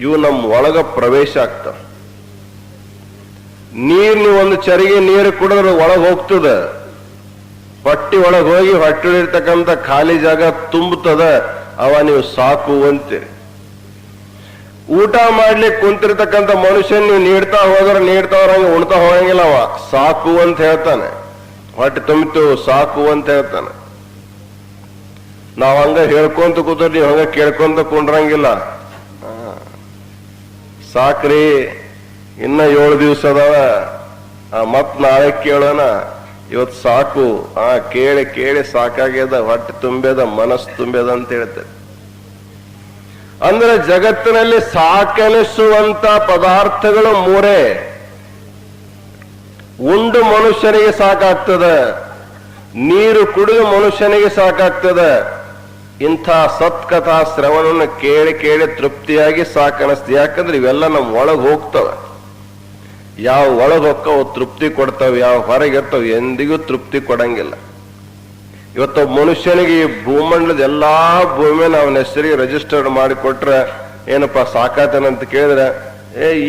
ಇವು ನಮ್ಮ ಒಳಗ ಪ್ರವೇಶ ಆಗ್ತಾವ. ನೀವು ಒಂದು ಚರಿಗೆ ನೀರು ಕುಡಿದ್ರೆ ಒಳಗೆ ಹೋಗ್ತದ, ಹೊಟ್ಟಿ ಒಳಗೆ ಹೋಗಿ ಹೊಟ್ಟಿರ್ತಕ್ಕಂಥ ಖಾಲಿ ಜಾಗ ತುಂಬುತ್ತದ, ಅವ ನೀವು ಸಾಕು ಅಂತೀರಿ. ಊಟ ಮಾಡ್ಲಿಕ್ಕೆ ಕುಂತಿರ್ತಕ್ಕಂಥ ಮನುಷ್ಯನ್ ನೀವು ನೀಡ್ತಾ ಹೋದ್ರಂಗೆ ಉಣ್ತಾ ಹೋಗಂಗಿಲ್ಲ. ಅವ ಸಾಕು ಅಂತ ಹೇಳ್ತಾನೆ. ಹೊಟ್ಟೆ ತುಂಬಿತು ಸಾಕು ಅಂತ ಹೇಳ್ತಾನೆ. ನಾವ್ ಹಂಗ ಹೇಳ್ಕೊಂತ ಕೂತ್ರೆ ನೀವು ಹಂಗ ಕೇಳ್ಕೊಂತ ಕುಂಡ್ರಂಗಿಲ್ಲ. ಸಾಕ್ರಿ ಇನ್ನ 7 ದಿವಸ ಅದಾವ, ಮತ್ ನಾಳೆ ಕೇಳೋಣ, ಇವತ್ತು ಸಾಕು. ಕೇಳಿ ಕೇಳಿ ಸಾಕಾಗ್ಯದ, ಹೊಟ್ಟೆ ತುಂಬ್ಯದ, ಮನಸ್ಸು ತುಂಬ್ಯದ ಅಂತ ಹೇಳ್ತಾರೆ. ಅಂದ್ರೆ ಜಗತ್ತಿನಲ್ಲಿ ಸಾಕೆನಿಸುವಂತ ಪದಾರ್ಥಗಳು 3. ಉಂಡು ಮನುಷ್ಯನಿಗೆ ಸಾಕಾಗ್ತದೆ, ನೀರು ಕುಡಿದು ಮನುಷ್ಯನಿಗೆ ಸಾಕಾಗ್ತದೆ. ಇಂಥ ಸತ್ಕಥಾ ಶ್ರವಣವನ್ನು ಕೇಳಿ ಕೇಳಿ ತೃಪ್ತಿಯಾಗಿ ಸಾಕನಿಸ್ತು. ಯಾಕಂದ್ರೆ ಇವೆಲ್ಲ ನಮ್ಮ ಒಳಗೆ ಹೋಗ್ತವೆ. ಯಾವ ಒಳಗೆ ಹೋಗ್ತಾವ ತೃಪ್ತಿ ಕೊಡ್ತಾವೆ, ಯಾವ ಹೊರಗಿರ್ತಾವ ಎಂದಿಗೂ ತೃಪ್ತಿ ಕೊಡಂಗಿಲ್ಲ. ಇವತ್ತು ಮನುಷ್ಯನಿಗೆ ಈ ಭೂಮಂಡಲದ ಎಲ್ಲಾ ಭೂಮಿಯನ್ನು ಅವನ ಹೆಸರಿಗೆ ರಿಜಿಸ್ಟರ್ಡ್ ಮಾಡಿಕೊಟ್ರೆ ಏನಪ್ಪಾ ಸಾಕಾತನಂತ ಕೇಳಿದ್ರೆ,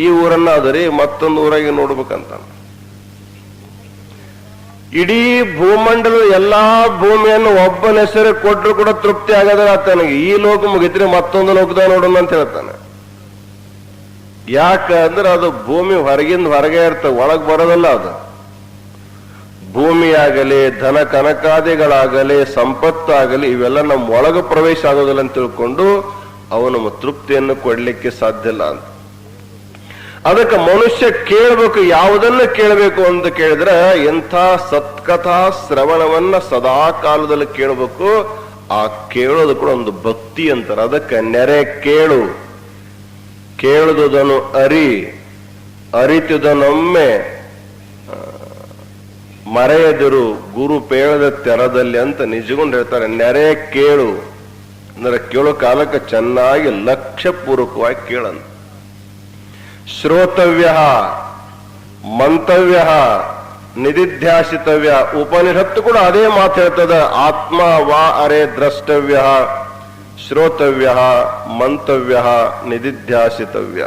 ಈ ಊರನ್ನ ಅದರಿ ಮತ್ತೊಂದು ಊರಾಗಿ ನೋಡ್ಬೇಕಂತ. ಇಡೀ ಭೂಮಂಡಲದ ಎಲ್ಲಾ ಭೂಮಿಯನ್ನು ಒಬ್ಬನ ಹೆಸರು ಕೊಟ್ಟರು ಕೂಡ ತೃಪ್ತಿ ಆಗದ್ರೆ ಆತನಿಗೆ ಈ ಲೋಕ ಮುಗಿತ್ರಿ ಮತ್ತೊಂದು ಲೋಕದ ನೋಡೋಣ ಅಂತ ಹೇಳ್ತಾನೆ. ಯಾಕಂದ್ರೆ ಅದು ಭೂಮಿ ಹೊರಗಿಂದ ಹೊರಗೆ ಇರ್ತದೆ, ಒಳಗ್ ಬರೋದಲ್ಲ. ಅದು ಭೂಮಿಯಾಗಲಿ ಧನ ಕನಕಾದಿಗಳಾಗಲಿ ಸಂಪತ್ತಾಗಲಿ ಇವೆಲ್ಲ ನಮ್ಮ ಒಳಗೆ ಪ್ರವೇಶ ಆಗೋದಿಲ್ಲ ಅಂತ ತಿಳ್ಕೊಂಡು ಅವು ನಮ್ಮ ತೃಪ್ತಿಯನ್ನು ಕೊಡ್ಲಿಕ್ಕೆ ಸಾಧ್ಯ ಇಲ್ಲ ಅಂತ. ಅದಕ್ಕೆ ಮನುಷ್ಯ ಕೇಳಬೇಕು. ಯಾವುದನ್ನ ಕೇಳಬೇಕು ಅಂತ ಕೇಳಿದ್ರೆ, ಎಂಥ ಸತ್ಕಥಾ ಶ್ರವಣವನ್ನ ಸದಾ ಕಾಲದಲ್ಲಿ ಕೇಳಬೇಕು. ಆ ಕೇಳೋದು ಕೂಡ ಒಂದು ಭಕ್ತಿ ಅಂತಾರೆ. ಅದಕ್ಕೆ ನೆರೆ ಕೇಳು, ಕೇಳುವುದನ್ನು ಅರಿತುದನೊಮ್ಮೆ ಮರೆಯದಿರು ಗುರು ಪೇಳದ ತೆರದಲ್ಲಿ ಅಂತ ನಿಜಗೊಂಡು ಹೇಳ್ತಾರೆ. ನೆರೆ ಕೇಳು ಅಂದ್ರೆ ಕೇಳೋ ಕಾಲಕ್ಕೆ ಚೆನ್ನಾಗಿ ಲಕ್ಷ್ಯಪೂರ್ವಕವಾಗಿ ಕೇಳಂತ. ಶ್ರೋತವ್ಯ ಮಂತವ್ಯ ನಿಧಿಧ್ಯಾಸಿತವ್ಯ. ಉಪನಿಷತ್ತು ಕೂಡ ಅದೇ ಮಾತು ಹೇಳ್ತದ. ಆತ್ಮ ವಾ ಅರೆ ದ್ರಷ್ಟವ್ಯ ಶ್ರೋತವ್ಯ ಮಂತವ್ಯ ನಿಧಿಧ್ಯಾಸಿತವ್ಯ.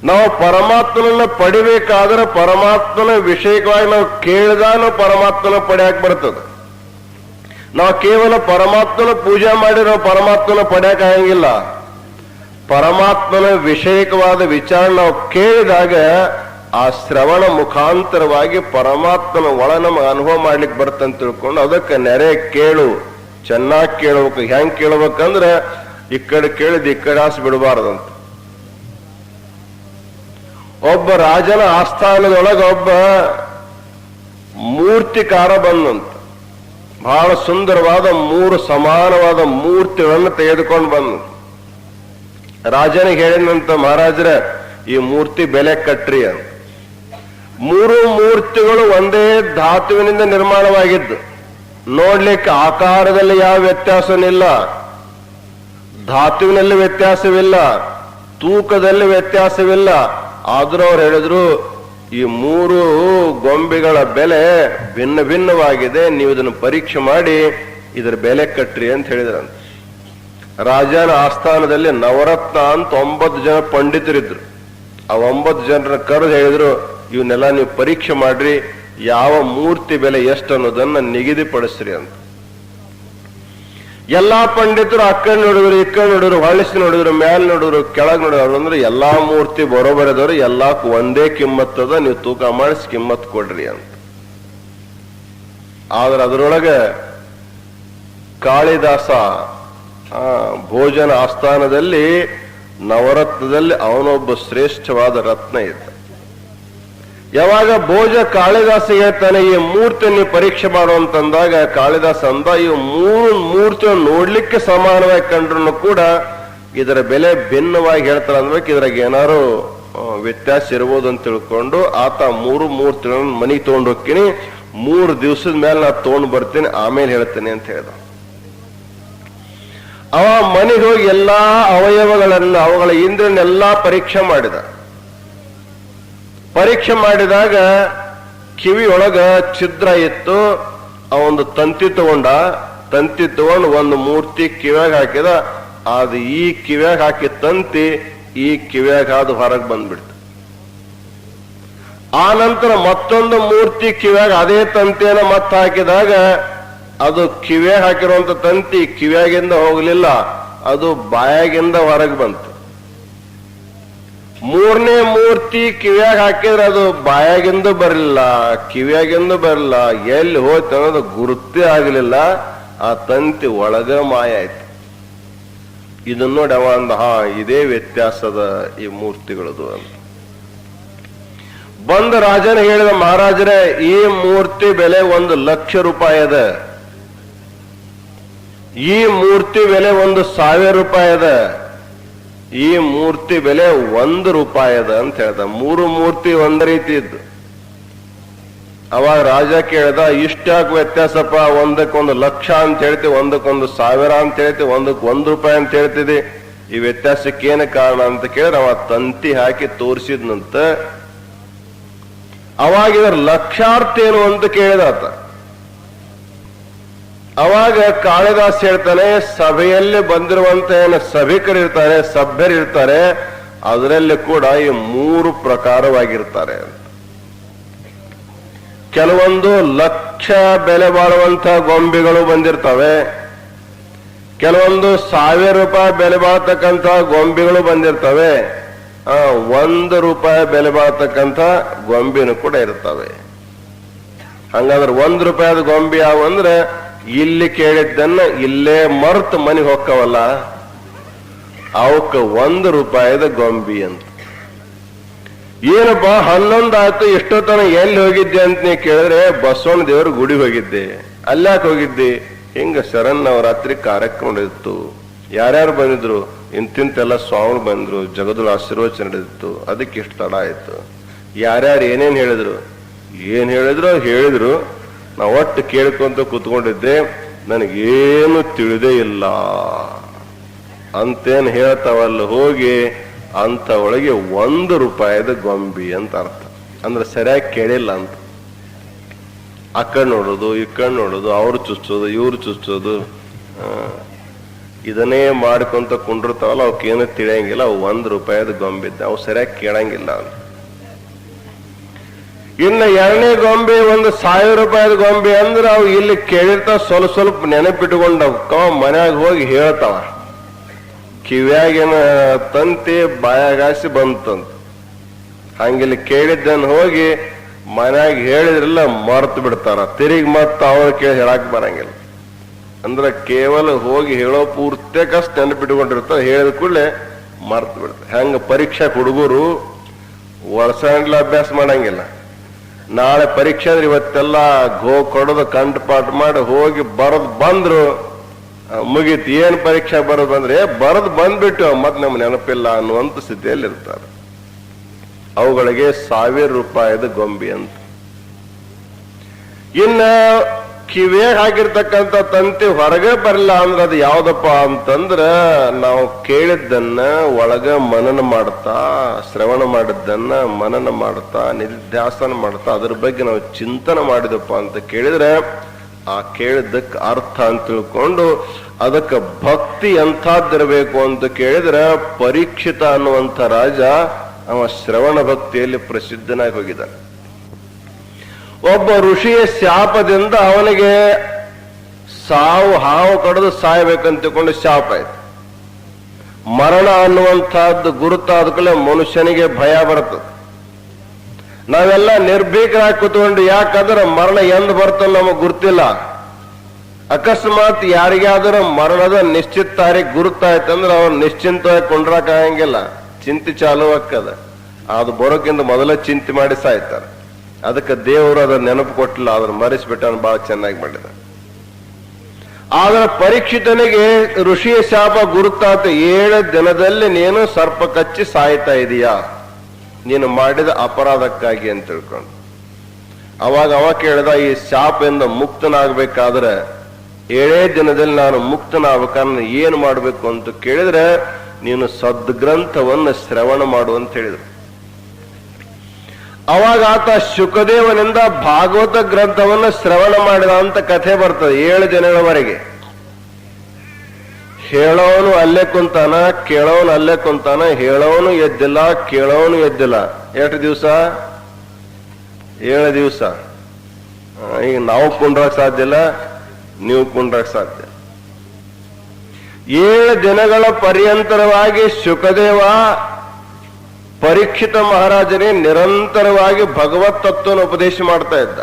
ನಾವು ಪರಮಾತ್ಮನನ್ನ ಪಡಿಬೇಕಾದ್ರೆ ಪರಮಾತ್ಮನ ವಿಷಯವಾಗಿ ನಾವು ಕೇಳಿದಾಗ ನಾವು ಪರಮಾತ್ಮನ ಪಡೆಯಕ್ಕೆ ಬರ್ತದೆ. ನಾವು ಕೇವಲ ಪರಮಾತ್ಮನ ಪೂಜೆ ಮಾಡಿ ನಾವು ಪರಮಾತ್ಮನ ಪಡೆಯಕ್ಕೆ ಆಗಂಗಿಲ್ಲ. ಪರಮಾತ್ಮನ ವಿಷಯಕವಾದ ವಿಚಾರ ನಾವು ಕೇಳಿದಾಗ ಆ ಶ್ರವಣ ಮುಖಾಂತರವಾಗಿ ಪರಮಾತ್ಮನ ಒಳ ನಮಗೆ ಅನುಭವ ಮಾಡ್ಲಿಕ್ಕೆ ಬರ್ತಂತ ತಿಳ್ಕೊಂಡು ಅದಕ್ಕೆ ನೆರೆ ಕೇಳು, ಚೆನ್ನಾಗಿ ಕೇಳ್ಬೇಕು. ಹೆಂಗ್ ಕೇಳ್ಬೇಕಂದ್ರೆ ಈ ಕಡೆ ಕೇಳಿದ್ ಈ ಕಡೆ ಆಸೆ ಬಿಡಬಾರ್ದಂತ. ಒಬ್ಬ ರಾಜನ ಆಸ್ಥಾನದೊಳಗೆ ಒಬ್ಬ ಮೂರ್ತಿಕಾರ ಬಂದಂತ. ಬಹಳ ಸುಂದರವಾದ 3 ಸಮಾನವಾದ ಮೂರ್ತಿಗಳನ್ನು ತೆಗೆದುಕೊಂಡು ಬಂದ. ರಾಜನಿಗೆ ಹೇಳಿದಂತ, ಮಹಾರಾಜರ ಈ ಮೂರ್ತಿ ಬೆಲೆ ಕಟ್ರಿ ಅಂತ. 3 ಮೂರ್ತಿಗಳು ಒಂದೇ ಧಾತುವಿನಿಂದ ನಿರ್ಮಾಣವಾಗಿದ್ದು, ನೋಡ್ಲಿಕ್ಕೆ ಆಕಾರದಲ್ಲಿ ಯಾವ ವ್ಯತ್ಯಾಸನಿಲ್ಲ, ಧಾತುವಿನಲ್ಲಿ ವ್ಯತ್ಯಾಸವಿಲ್ಲ, ತೂಕದಲ್ಲಿ ವ್ಯತ್ಯಾಸವಿಲ್ಲ. ಆದ್ರೂ ಅವ್ರು ಹೇಳಿದ್ರು ಈ 3 ಗೊಂಬೆಗಳ ಬೆಲೆ ಭಿನ್ನ ಭಿನ್ನವಾಗಿದೆ, ನೀವು ಇದನ್ನು ಪರೀಕ್ಷೆ ಮಾಡಿ ಇದರ ಬೆಲೆ ಕಟ್ರಿ ಅಂತ ಹೇಳಿದ್ರಂತ. ರಾಜನ ಆಸ್ಥಾನದಲ್ಲಿ ನವರತ್ನ ಅಂತ 9 ಜನ ಪಂಡಿತರಿದ್ರು. ಆ 9 ಜನರ ಕರೆದು ಹೇಳಿದ್ರು, ಇವನ್ನೆಲ್ಲ ನೀವು ಪರೀಕ್ಷೆ ಮಾಡ್ರಿ, ಯಾವ ಮೂರ್ತಿ ಬೆಲೆ ಎಷ್ಟು ಅನ್ನೋದನ್ನ ನಿಗದಿಪಡಿಸ್ರಿ ಅಂತ. ಎಲ್ಲಾ ಪಂಡಿತರು ಆ ಕಡೆ ನೋಡಿದ್ರು, ಈ ಕಡೆ ನೋಡಿದ್ರು, ಹೊಳಿಸಿ ನೋಡಿದ್ರು, ಮ್ಯಾಲ್ ನೋಡಿದ್ರು, ಕೆಳಗ್ ನೋಡಿದ್ರು. ಅಂದ್ರೆ ಎಲ್ಲಾ ಮೂರ್ತಿ ಬರೋಬರದವ್ರು, ಎಲ್ಲಾಕು ಒಂದೇ ಕಿಮ್ಮತ್ತದ, ನೀವು ತೂಕ ಮಾಡಿಸಿ ಕಿಮ್ಮತ್ ಕೊಡ್ರಿ ಅಂತ. ಆದ್ರೆ ಅದರೊಳಗೆ ಕಾಳಿದಾಸ ಭೋಜನ ಆಸ್ಥಾನದಲ್ಲಿ ನವರತ್ನದಲ್ಲಿ ಅವನೊಬ್ಬ ಶ್ರೇಷ್ಠವಾದ ರತ್ನ ಇದ್ದ. ಯಾವಾಗ ಭೋಜ ಕಾಳಿದಾಸಿಗೆ ಹೇಳ್ತಾನೆ ಈ ಮೂರ್ತಿಯನ್ನು ಪರೀಕ್ಷೆ ಮಾಡುವಂತಂದಾಗ ಕಾಳಿದಾಸ ಅಂದ, ಈ 3 ಮೂರ್ತಿಯನ್ನು ನೋಡ್ಲಿಕ್ಕೆ ಸಮಾನವಾಗಿ ಕಂಡ್ರು ಕೂಡ ಇದರ ಬೆಲೆ ಭಿನ್ನವಾಗಿ ಹೇಳ್ತಾರೆ ಅಂದ್ಬೇಕು, ಇದ್ರಾಗ ಏನಾರು ವ್ಯತ್ಯಾಸ ಇರ್ಬೋದು ಅಂತ ತಿಳ್ಕೊಂಡು ಆತ 3 ಮೂರ್ತಿಗಳನ್ನು ಮನೆಗೆ ತಗೊಂಡು ಹೋಗ್ತೀನಿ, 3 ದಿವಸದ ಮೇಲೆ ನಾ ತಗೊಂಡು ಬರ್ತೀನಿ, ಆಮೇಲೆ ಹೇಳ್ತೇನೆ ಅಂತ ಹೇಳ್ದ. ಅವ ಮನೆಗೆ ಹೋಗಿ ಎಲ್ಲಾ ಅವಯವಗಳನ್ನು, ಅವುಗಳ ಇಂದ್ರನ್ನೆಲ್ಲಾ ಪರೀಕ್ಷೆ ಮಾಡಿದ. ಪರೀಕ್ಷೆ ಮಾಡಿದಾಗ ಕಿವಿಯೊಳಗ ಛಿದ್ರ ಇತ್ತು. ಅವೊಂದು ತಂತಿ ತಗೊಂಡು ಒಂದು ಮೂರ್ತಿ ಕಿವ್ಯಾಗ ಹಾಕಿದ. ಅದು ಈ ಕಿವ್ಯಾಗ ಹಾಕಿ ತಂತಿ ಈ ಕಿವ್ಯಾಗ ಅದು ಹೊರಗೆ ಬಂದ್ಬಿಡ್ತು. ಆ ನಂತರ ಮತ್ತೊಂದು ಮೂರ್ತಿ ಕಿವ್ಯಾಗ ಅದೇ ತಂತಿಯನ್ನು ಮತ್ತೆ ಹಾಕಿದಾಗ ಅದು ಕಿವ್ಯಾಗ ಹಾಕಿರುವಂತ ತಂತಿ ಕಿವ್ಯಾಗಿಂದ ಹೋಗ್ಲಿಲ್ಲ, ಅದು ಬಾಯಾಗಿಂದ ಹೊರಗೆ ಬಂತು. 3ನೇ ಮೂರ್ತಿ ಕಿವ್ಯಾಗ ಹಾಕಿದ್ರೆ ಅದು ಬಾಯಾಗಿಂದ ಬರಲಿಲ್ಲ, ಕಿವ್ಯಾಗಿಂದ ಬರಲಿಲ್ಲ, ಎಲ್ಲಿ ಹೋಯ್ತು ಅನ್ನೋದು ಗುರುತೇ ಆಗಲಿಲ್ಲ. ಆ ತಂತಿ ಒಳಗ ಮಾಯ ಆಯ್ತು. ಇದನ್ನ ನೋಡಿ ಅವ ಅಂದ, ಇದೇ ವ್ಯತ್ಯಾಸದ ಈ ಮೂರ್ತಿಗಳದು ಅಂತ. ಬಂದ ರಾಜನ ಹೇಳಿದ, ಮಹಾರಾಜರೇ ಈ ಮೂರ್ತಿ ಬೆಲೆ 1,00,000 ರೂಪಾಯಿ ಅದ, ಈ ಮೂರ್ತಿ ಬೆಲೆ 1,000 ರೂಪಾಯಿ ಅದ, ಈ ಮೂರ್ತಿ ಬೆಲೆ 1 ರೂಪಾಯಿ ಅದ ಅಂತ ಹೇಳ್ದ. 3 ಮೂರ್ತಿ ಒಂದ ರೀತಿ ಇದ್ದು. ಅವಾಗ ರಾಜ ಕೇಳ್ದ, ಇಷ್ಟ್ಯಾಕೆ ವ್ಯತ್ಯಾಸಪ್ಪ, ಒಂದಕ್ಕೊಂದು 1,00,000 ಅಂತ ಹೇಳ್ತೀವಿ, ಒಂದಕ್ಕೊಂದು 1,000 ಅಂತ ಹೇಳ್ತೀವಿ, ಒಂದಕ್ಕೆ 1 ರೂಪಾಯಿ ಅಂತ ಹೇಳ್ತಿದ್ದಿ, ಈ ವ್ಯತ್ಯಾಸಕ್ಕೇನು ಕಾರಣ ಅಂತ ಕೇಳಿದ್ರೆ ಅವ ತಂತಿ ಹಾಕಿ ತೋರಿಸಿದ್ನಂತ. ಅವಾಗ ಇದರ ಲಕ್ಷಾರ್ಥ ಏನು ಅಂತ ಕೇಳಿದಾತ. ಅವಾಗ ಕಾಳಿದಾಸ ಹೇಳ್ತಾನೆ, ಸಭೆಯಲ್ಲಿ ಬಂದಿರುವಂತ ಏನು ಸಭಿಕರಿರ್ತಾರೆ, ಸಭ್ಯರಿರ್ತಾರೆ, ಅದರಲ್ಲಿ ಕೂಡ ಈ 3 ಪ್ರಕಾರವಾಗಿರ್ತಾರೆ. ಕೆಲವೊಂದು ಲಕ್ಷ ಬೆಲೆ ಬಾಳುವಂತ ಗೊಂಬೆಗಳು ಬಂದಿರ್ತವೆ, ಕೆಲವೊಂದು 1,000 ರೂಪಾಯಿ ಬೆಲೆ ಬಾಳ್ತಕ್ಕಂಥ ಗೊಂಬೆಗಳು ಬಂದಿರ್ತವೆ, 1 ರೂಪಾಯಿ ಬೆಲೆ ಬಾಳ್ತಕ್ಕಂಥ ಗೊಂಬೆನೂ ಕೂಡ ಇರ್ತವೆ. ಹಂಗಾದ್ರೆ 1 ರೂಪಾಯಿದ ಗೊಂಬೆ ಯಾವ ಅಂದ್ರೆ ಇಲ್ಲಿ ಕೇಳಿದ್ದನ್ನ ಇಲ್ಲೇ ಮರ್ತು ಮನೆಗೆ ಹೋಕ್ಕವಲ್ಲ, ಅವಕ್ಕ 1 ರೂಪಾಯಿದ ಗೊಂಬಿ ಅಂತ. ಏನಪ್ಪ 11 ಆಯ್ತು, ಎಷ್ಟೊತ್ತನ ಎಲ್ಲಿ ಹೋಗಿದ್ದೆ ಅಂತ ನೀ ಕೇಳಿದ್ರೆ ಬಸವಣ್ಣ ದೇವ್ರ ಗುಡಿ ಹೋಗಿದ್ದೆ. ಅಲ್ಯಾಕೆ ಹೋಗಿದ್ದೆ? ಹಿಂಗ ಶರನ್ನವರಾತ್ರಿ ಕಾರ್ಯಕ್ರಮ ನಡೆದಿತ್ತು, ಯಾರ್ಯಾರು ಬಂದಿದ್ರು, ಇಂತಿಂತೆಲ್ಲ ಸ್ವಾಮಿಗಳು ಬಂದ್ರು, ಜಗದುಳ ಆಶೀರ್ವಚನ ನಡೆದಿತ್ತು, ಅದಕ್ಕೆ ಇಷ್ಟು ತಡ ಆಯ್ತು. ಯಾರ್ಯಾರು ಏನೇನ್ ಹೇಳಿದ್ರು ಹೇಳಿದ್ರು, ನಾ ಒಟ್ಟು ಕೇಳ್ಕೊಂತ ಕೂತ್ಕೊಂಡಿದ್ದೆ, ನನಗೇನು ತಿಳಿದೇ ಇಲ್ಲ ಅಂತೇನು ಹೇಳ್ತಾವಲ್ಲ ಹೋಗಿ ಅಂತ ಒಳಗೆ 1 ರೂಪಾಯಿದ ಗೊಂಬಿ ಅಂತ ಅರ್ಥ. ಅಂದ್ರೆ ಸರಿಯಾಗಿ ಕೇಳಿಲ್ಲ ಅಂತ. ಆ ಕಡೆ ನೋಡೋದು, ಈ ಕಡೆ ನೋಡೋದು, ಅವ್ರು ಚುಚ್ಚೋದು, ಇವ್ರು ಚುಚ್ಚೋದು, ಇದನ್ನೇ ಮಾಡ್ಕೊಂತ ಕುಂಡಿರ್ತಾವಲ್ಲ ಅವಕ್ಕೇನು ತಿಳಿಯಂಗಿಲ್ಲ. ಅವು ₹1 ಗೊಂಬಿದ್ದ, ಅವು ಸರಿಯಾಗಿ ಕೇಳಂಗಿಲ್ಲ ಅಂತ. ಇನ್ನು ಎರಡನೇ ಗೊಂಬೆ ₹1000 ಗೊಂಬೆ ಅಂದ್ರೆ ಅವು ಇಲ್ಲಿ ಕೇಳಿರ್ತಾವ, ಸ್ವಲ್ಪ ಸ್ವಲ್ಪ ನೆನಪಿಟ್ಕೊಂಡವಕ್ಕ ಮನ್ಯಾಗ ಹೋಗಿ ಹೇಳ್ತಾವ. ಕಿವ್ಯಾಗಿನ ತಂತಿ ಬಾಯಾಗಾಸಿ ಬಂತಂತ. ಹಂಗಿಲ್ಲಿ ಕೇಳಿದ್ದನ್ನು ಹೋಗಿ ಮನ್ಯಾಗ ಹೇಳಿದ್ರೆಲ್ಲ ಮರ್ತು ಬಿಡ್ತಾರ. ತಿರುಗಿ ಮತ್ತ ಅವ್ರು ಕೇಳಿ ಹೇಳಕ್ ಬರಂಗಿಲ್ಲ. ಅಂದ್ರೆ ಕೇವಲ ಹೋಗಿ ಹೇಳೋ ಪೂರ್ತಿಕಷ್ಟು ನೆನಪಿಟ್ಕೊಂಡಿರ್ತಾವ, ಹೇಳಿದ ಕೂಡಲೇ ಮರ್ತು ಬಿಡ್ತಾರೆ. ಹೆಂಗ ಪರೀಕ್ಷೆ ಹುಡುಗರು ವರ್ಷ ಅಭ್ಯಾಸ ಮಾಡಂಗಿಲ್ಲ. ನಾಳೆ ಪರೀಕ್ಷೆ ಅಂದ್ರೆ ಇವತ್ತೆಲ್ಲ ಕೊಡೋದು ಕಂಠಪಾಠ ಮಾಡಿ ಹೋಗಿ ಬರದ್ ಬಂದ್ರು ಮುಗೀತು. ಏನ್ ಪರೀಕ್ಷೆ ಬರೋದು ಬಂದ್ರೆ ಬರದ್ ಬಂದ್ಬಿಟ್ಟು ಮತ್ ನಮ್ಗೆ ನೆನಪಿಲ್ಲ ಅನ್ನುವಂತ ಸ್ಥಿತಿಯಲ್ಲಿ ಇರ್ತಾರೆ. ಅವುಗಳಿಗೆ ₹1000 ಗೊಂಬೆ ಅಂತ. ಇನ್ನ ಕಿವಿಯಾಗ ಹಾಕಿರ್ತಕ್ಕಂಥ ತಂತಿ ಹೊರಗೆ ಬರಲ್ಲ ಅಂದ್ರೆ ಅದು ಯಾವ್ದಪ್ಪ ಅಂತಂದ್ರ ನಾವು ಕೇಳಿದ್ದನ್ನ ಒಳಗ ಮನನ ಮಾಡ್ತಾ, ಶ್ರವಣ ಮಾಡಿದ್ದನ್ನ ಮನನ ಮಾಡ್ತಾ, ನಿಧ್ಯಾಸನ ಮಾಡ್ತಾ ಅದ್ರ ಬಗ್ಗೆ ನಾವು ಚಿಂತನೆ ಮಾಡಿದಪ್ಪ ಅಂತ ಕೇಳಿದ್ರೆ ಆ ಕೇಳಿದ್ದಕ್ಕೆ ಅರ್ಥ ಅಂತ ತಿಳ್ಕೊಂಡು ಅದಕ್ಕೆ ಭಕ್ತಿ ಎಂಥದ್ದಿರಬೇಕು ಅಂತ ಕೇಳಿದ್ರೆ ಪರೀಕ್ಷಿತ ಅನ್ನುವಂಥ ರಾಜ ಅವ ಶ್ರವಣ ಭಕ್ತಿಯಲ್ಲಿ ಪ್ರಸಿದ್ಧನಾಗಿ ಹೋಗಿದ್ದಾನೆ. ಒಬ್ಬ ಋಷಿಯ ಶಾಪದಿಂದ ಅವನಿಗೆ ಹಾವು ಕಡಿದು ಸಾಯಬೇಕಂತ ತಿಳ್ಕೊಂಡು ಶಾಪ ಆಯ್ತು. ಮರಣ ಅನ್ನುವಂತಹದ್ದು ಗುರುತಾದ ಕೂಡಲೇ ಮನುಷ್ಯನಿಗೆ ಭಯ ಬರ್ತದೆ. ನಾವೆಲ್ಲ ನಿರ್ಭೀಕರಾಗಿ ಕೂತ್ಕೊಂಡು, ಯಾಕಂದ್ರೆ ಮರಣ ಎಂದು ಬರ್ತಲ್ಲ ನಮಗ್ ಗುರ್ತಿಲ್ಲ. ಅಕಸ್ಮಾತ್ ಯಾರಿಗಾದ್ರೂ ಮರಣದ ನಿಶ್ಚಿತ ತಾರೀಖ್ ಗುರುತಾಯ್ತಂದ್ರೆ ಅವ್ರು ನಿಶ್ಚಿಂತವಾಗಿ ಕೊಂಡ್ರಾಕಾಗಂಗಿಲ್ಲ, ಚಿಂತೆ ಚಾಲು ಆಕ್ಕದ. ಅದು ಬರೋಕ್ಕಿಂತ ಮೊದಲೇ ಚಿಂತೆ ಮಾಡಿ ಸಾಯ್ತಾರೆ. ಅದಕ್ಕೆ ದೇವರು ಅದನ್ನ ನೆನಪು ಕೊಟ್ಟಿಲ್ಲ, ಅದನ್ನ ಮರೆಸ್ಬಿಟ್ಟ ಬಹಳ ಚೆನ್ನಾಗಿ ಮಾಡಿದ. ಆದ್ರೆ ಪರೀಕ್ಷಿತನಿಗೆ ಋಷಿಯ ಶಾಪ ಗುರುತಾತ. 7 ದಿನದಲ್ಲಿ ನೀನು ಸರ್ಪ ಕಚ್ಚಿ ಸಾಯ್ತಾ ಇದೀಯಾ, ನೀನು ಮಾಡಿದ ಅಪರಾಧಕ್ಕಾಗಿ ಅಂತ ತಿಳ್ಕೊಂಡು. ಅವ ಕೇಳಿದ, ಈ ಶಾಪದಿಂದ ಮುಕ್ತನಾಗಬೇಕಾದ್ರೆ 7 ದಿನದಲ್ಲಿ ನಾನು ಮುಕ್ತನಾಗಬೇಕಾದ್ರೆ ಏನು ಮಾಡಬೇಕು ಅಂತ ಕೇಳಿದ್ರೆ ನೀನು ಸದ್ಗ್ರಂಥವನ್ನು ಶ್ರವಣ ಮಾಡು ಅಂತ ಹೇಳಿದ್ರು. ಅವಾಗ ಆತ ಶುಕದೇವನಿಂದ ಭಾಗವತ ಗ್ರಂಥವನ್ನು ಶ್ರವಣ ಮಾಡಿದ ಅಂತ ಕಥೆ ಬರ್ತದೆ. 7 ದಿನಗಳವರೆಗೆ ಹೇಳೋನು ಅಲ್ಲೇ ಕುಂತಾನ, ಕೇಳೋನು ಅಲ್ಲೇ ಕುಂತಾನ, ಹೇಳೋನು ಎದ್ದಿಲ್ಲ, ಕೇಳೋನು ಎದ್ದಿಲ್ಲ. ಎಷ್ಟು ದಿವಸ? 7 ದಿವಸ. ಈಗ ನಾವು ಕುಂಡ್ರಕ್ ಸಾಧ್ಯ ಇಲ್ಲ, ನೀವು ಕುಂಡ್ರಕ್ ಸಾಧ್ಯ. 7 ದಿನಗಳ ಪರ್ಯಂತರವಾಗಿ ಶುಕದೇವ ಪರೀಕ್ಷಿತ ಮಹಾರಾಜನೇ ನಿರಂತರವಾಗಿ ಭಗವತ್ ತತ್ವನ ಉಪದೇಶ ಮಾಡ್ತಾ ಇದ್ದ.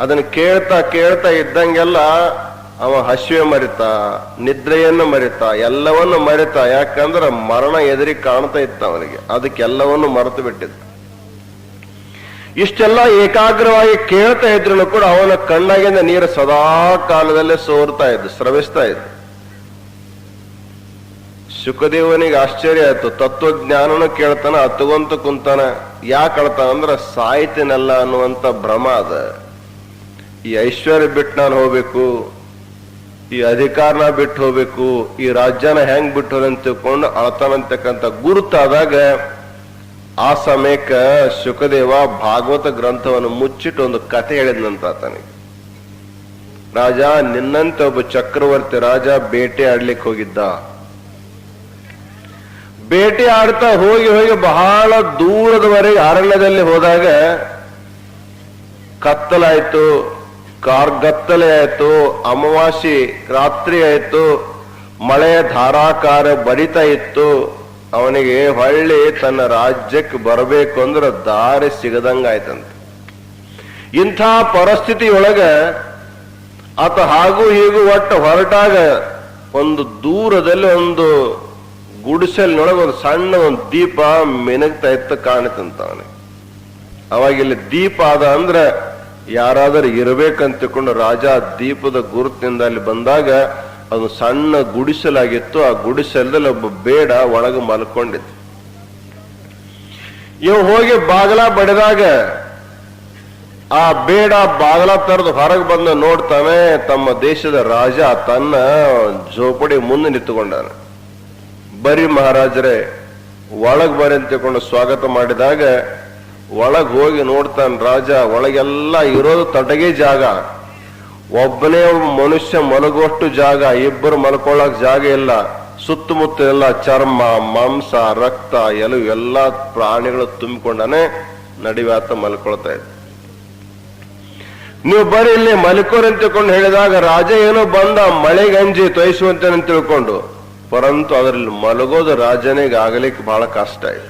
ಅದನ್ನು ಕೇಳ್ತಾ ಕೇಳ್ತಾ ಇದ್ದಂಗೆಲ್ಲ ಅವ ಹಸಿವೆ ಮರಿತ, ನಿದ್ರೆಯನ್ನು ಮರಿತ, ಎಲ್ಲವನ್ನು ಮರಿತ. ಯಾಕಂದ್ರೆ ಮರಣ ಎದುರಿಗೆ ಕಾಣ್ತಾ ಇತ್ತ ಅವನಿಗೆ, ಅದಕ್ಕೆಲ್ಲವನ್ನು ಮರೆತು ಬಿಟ್ಟಿದ್ದ. ಇಷ್ಟೆಲ್ಲ ಏಕಾಗ್ರವಾಗಿ ಕೇಳ್ತಾ ಇದ್ರು ಕೂಡ ಅವನ ಕಣ್ಣಾಗಿಂದ ನೀರು ಸದಾ ಕಾಲದಲ್ಲೇ ಸೋರ್ತಾ ಇದ್ದು, ಸ್ರವಿಸ್ತಾ ಇದ್ದು. ಶುಕದೇವನಿಗೆ ಆಶ್ಚರ್ಯ ಆಯ್ತು. ತತ್ವಜ್ಞಾನನು ಕೇಳ್ತಾನ, ಹತ್ಕೊಂತ ಕುಂತಾನ. ಯಾಕೆ ಅಳ್ತಾನ ಅಂದ್ರೆ ಸಾಯ್ತೇನಲ್ಲ ಅನ್ನುವಂತ ಭ್ರಮ ಅದ. ಈ ಐಶ್ವರ್ಯ ಬಿಟ್ಟು ನಾನು ಹೋಗ್ಬೇಕು, ಈ ಅಧಿಕಾರನ ಬಿಟ್ಟು ಹೋಗ್ಬೇಕು, ಈ ರಾಜ್ಯನ ಹೆಂಗ್ ಬಿಟ್ಟು ಹೋಗಿ ಅಂತ ತಿಳ್ಕೊಂಡು ಅಳ್ತಾನಂತಕ್ಕಂಥ ಗುರುತಾದಾಗ ಆ ಸಮಯಕ್ಕೆ ಶುಕದೇವ ಭಾಗವತ ಗ್ರಂಥವನ್ನು ಮುಚ್ಚಿಟ್ಟು ಒಂದು ಕಥೆ ಹೇಳಿದ್ನಂತ ಆತನಿಗೆ. ರಾಜ, ನಿನ್ನಂತೆ ಒಬ್ಬ ಚಕ್ರವರ್ತಿ ರಾಜ ಬೇಟೆ ಆಡ್ಲಿಕ್ಕೆ ಹೋಗಿದ್ದ. ಬೇಟೆ ಆಡ್ತಾ ಹೋಗಿ ಹೋಗಿ ಬಹಳ ದೂರದವರೆಗೆ ಅರಣ್ಯದಲ್ಲಿ ಹೋದಾಗ ಕತ್ತಲಾಯ್ತು, ಕಾರ್ಗತ್ತಲೆ ಆಯ್ತು, ಅಮಾವಾಸ್ಯೆ ರಾತ್ರಿ ಆಯ್ತು, ಮಳೆಯ ಧಾರಾಕಾರ ಬರಿತಾ ಇತ್ತು. ಅವನಿಗೆ ಹೊಳ್ಳಿ ತನ್ನ ರಾಜ್ಯಕ್ಕೆ ಬರಬೇಕು ಅಂದ್ರೆ ದಾರಿ ಸಿಗದಂಗಾಯ್ತಂತ. ಇಂಥ ಪರಿಸ್ಥಿತಿಯೊಳಗ ಆತ ಹಾಗೂ ಹೀಗೂ ಒಟ್ಟು ಹೊರಟಾಗ ಒಂದು ದೂರದಲ್ಲಿ ಒಂದು ಗುಡಿಸಲಿನೊಳಗೆ ಒಂದು ಸಣ್ಣ ಒಂದು ದೀಪ ಮಿನಗ್ತಾ ಇತ್ತ ಕಾಣಿತಂತ ಅವನಿಗೆ. ಅವಾಗ ಇಲ್ಲಿ ದೀಪ ಆದ ಅಂದ್ರೆ ಯಾರಾದರೂ ಇರಬೇಕಂತ ತಿಳ್ಕೊಂಡು ರಾಜ ದೀಪದ ಗುರುತಿನಿಂದ ಅಲ್ಲಿ ಬಂದಾಗ ಅದು ಸಣ್ಣ ಗುಡಿಸಲಾಗಿತ್ತು. ಆ ಗುಡಿಸಲದಲ್ಲಿ ಒಬ್ಬ ಬೇಡ ಒಳಗೆ ಮಲ್ಕೊಂಡಿತ್ತು. ಇವ್ ಹೋಗಿ ಬಾಗಲ ಬಡಿದಾಗ ಆ ಬೇಡ ಬಾಗಲ ತರದು ಹೊರಗೆ ಬಂದು ನೋಡ್ತಾನೆ, ತಮ್ಮ ದೇಶದ ರಾಜ ತನ್ನ ಜೋಪಡಿ ಮುಂದೆ ನಿಂತುಕೊಂಡಾನ. ಬರೀ ಮಹಾರಾಜರೇ ಒಳಗ್ ಬರಿ ಅಂತ ತಿಳ್ಕೊಂಡು ಸ್ವಾಗತ ಮಾಡಿದಾಗ ಒಳಗ್ ಹೋಗಿ ನೋಡ್ತಾನೆ ರಾಜ. ಒಳಗೆಲ್ಲ ಇರೋದು ತಟಗೆ ಜಾಗ, ಒಬ್ಬನೇ ಮನುಷ್ಯ ಮಲಗುವಷ್ಟು ಜಾಗ, ಇಬ್ಬರು ಮಲ್ಕೊಳ್ಳಕ್ ಜಾಗ ಇಲ್ಲ. ಸುತ್ತಮುತ್ತ ಎಲ್ಲ ಚರ್ಮ, ಮಾಂಸ, ರಕ್ತ, ಎಲುವು ಎಲ್ಲ ಪ್ರಾಣಿಗಳು ತುಂಬಿಕೊಂಡಾನೆ ನಡಿವಾತ ಮಲ್ಕೊಳ್ತಾ ಇದ್ದ. ನೀವು ಬರೀ ಇಲ್ಲಿ ಮಲ್ಕೋರಿ ಅಂತ ತಿಳ್ಕೊಂಡು ಹೇಳಿದಾಗ ರಾಜ ಏನೋ ಬಂದ ಮಳೆಗಂಜಿ ತೊಯಿಸುವಂತೆ ತಿಳ್ಕೊಂಡು, ಪರಂತು ಅದರಲ್ಲಿ ಮಲಗೋದು ರಾಜನಿಗೆ ಆಗಲಿಕ್ಕೆ ಬಹಳ ಕಷ್ಟ ಇದೆ.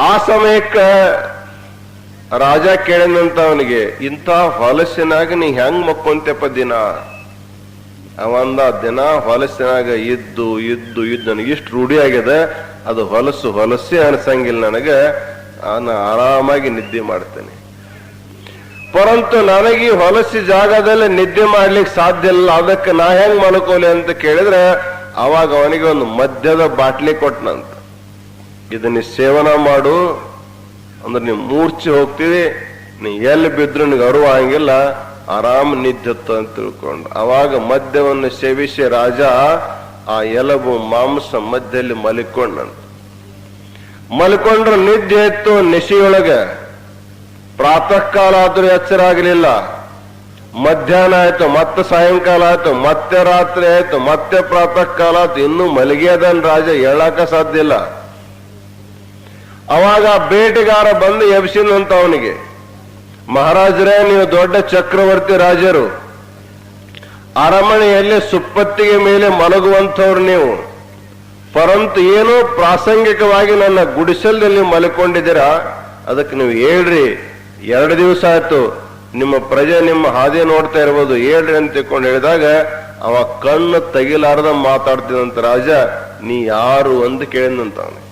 ಆ ಸಮಯಕ್ಕೆ ರಾಜ ಕೇಳಿದಂತ ಅವನಿಗೆ, ಇಂಥ ಹೊಲಸಿನಾಗ ನೀ ಹೆಂಗ್ ಮಕ್ಕೊಂತೆಪ್ಪ ದಿನ? ಅವಂದ, ದಿನ ಹೊಲಸಿನಾಗ ಇದ್ದು ಇದ್ದು ಇದ್ದು ನನಗೆ ಇಷ್ಟು ರೂಢಿ ಆಗಿದೆ, ಅದು ಹೊಲಸೇ ಅನ್ಸಂಗಿಲ್ಲ ನನಗೆ, ನಾನು ಆರಾಮಾಗಿ ನಿದ್ದೆ ಮಾಡ್ತೇನೆ. ಪರಂತು ನನಗೆ ಈ ಹೊಲಸಿ ಜಾಗದಲ್ಲಿ ನಿದ್ದೆ ಮಾಡ್ಲಿಕ್ಕೆ ಸಾಧ್ಯ ಇಲ್ಲ, ಅದಕ್ಕೆ ನಾ ಹೆಂಗ್ ಮಲ್ಕೋಲಿ ಅಂತ ಕೇಳಿದ್ರೆ ಅವಾಗ ಅವನಿಗೆ ಒಂದು ಮದ್ಯದ ಬಾಟ್ಲಿ ಕೊಟ್ಟನಂತ. ಇದನ್ನ ಸೇವನ ಮಾಡು ಅಂದ್ರೆ ನೀವು ಮೂರ್ಛೆ ಹೋಗ್ತೀವಿ, ನೀ ಎಲ್ಲಿ ಬಿದ್ರು ನಿನಗೆ ಅರಿವು ಹಂಗಿಲ್ಲ, ಆರಾಮ್ ನಿದ್ದೆ ಅಂತ ತಿಳ್ಕೊಂಡು ಅವಾಗ ಮದ್ಯವನ್ನು ಸೇವಿಸಿ ರಾಜ ಆ ಎಲಬು ಮಾಂಸ ಮಧ್ಯದಲ್ಲಿ ಮಲಿಕೊಂಡಂತ. ಮಲ್ಕೊಂಡ್ರೆ ನಿದ್ದೆ ಇತ್ತು ನಿಶೆಯೊಳಗೆ. ಪ್ರಾತಃ ಕಾಲ ಆದ್ರೂ ಎಚ್ಚರ ಆಗಲಿಲ್ಲ. ಮಧ್ಯಾಹ್ನ ಆಯ್ತು, ಮತ್ತೆ ಸಾಯಂಕಾಲ ಆಯ್ತು, ಮತ್ತೆ ರಾತ್ರಿ ಆಯ್ತು, ಮತ್ತೆ ಪ್ರಾತಃ ಕಾಲ ಆಯ್ತು, ಇನ್ನೂ ಮಲಗಿಯದನ್ ರಾಜ, ಹೇಳಕ ಸಾಧ್ಯ ಇಲ್ಲ. ಅವಾಗ ಬೇಟೆಗಾರ ಬಂದು ಎಬ್ಸಿದಂತ ಅವನಿಗೆ, ಮಹಾರಾಜರೇ, ನೀವು ದೊಡ್ಡ ಚಕ್ರವರ್ತಿ ರಾಜರು, ಅರಮನೆಯಲ್ಲಿ ಸುಪ್ಪತ್ತಿಗೆ ಮೇಲೆ ಮಲಗುವಂಥವ್ರು ನೀವು, ಪರಂತು ಏನೋ ಪ್ರಾಸಂಗಿಕವಾಗಿ ನನ್ನ ಗುಡಿಸಲಲ್ಲಿ ಮಲ್ಕೊಂಡಿದ್ದೀರಾ, ಅದಕ್ಕೆ ನೀವು ಹೇಳ್ರಿ, 2 ದಿವಸ ಆಯ್ತು, ನಿಮ್ಮ ಪ್ರಜೆ ನಿಮ್ಮ ಹಾದಿ ನೋಡ್ತಾ ಇರ್ಬೋದು, ಹೇಳ್ರಿ ಅಂತ ತಿಳ್ಕೊಂಡು ಹೇಳಿದಾಗ ಅವ ಕಣ್ಣು ತೆಗಿಲಾರ್ದ ಮಾತಾಡ್ತಿದಂತ ರಾಜ, ನೀ ಯಾರು ಅಂತ ಕೇಳಿದಂತ ಅವನಿಗೆ.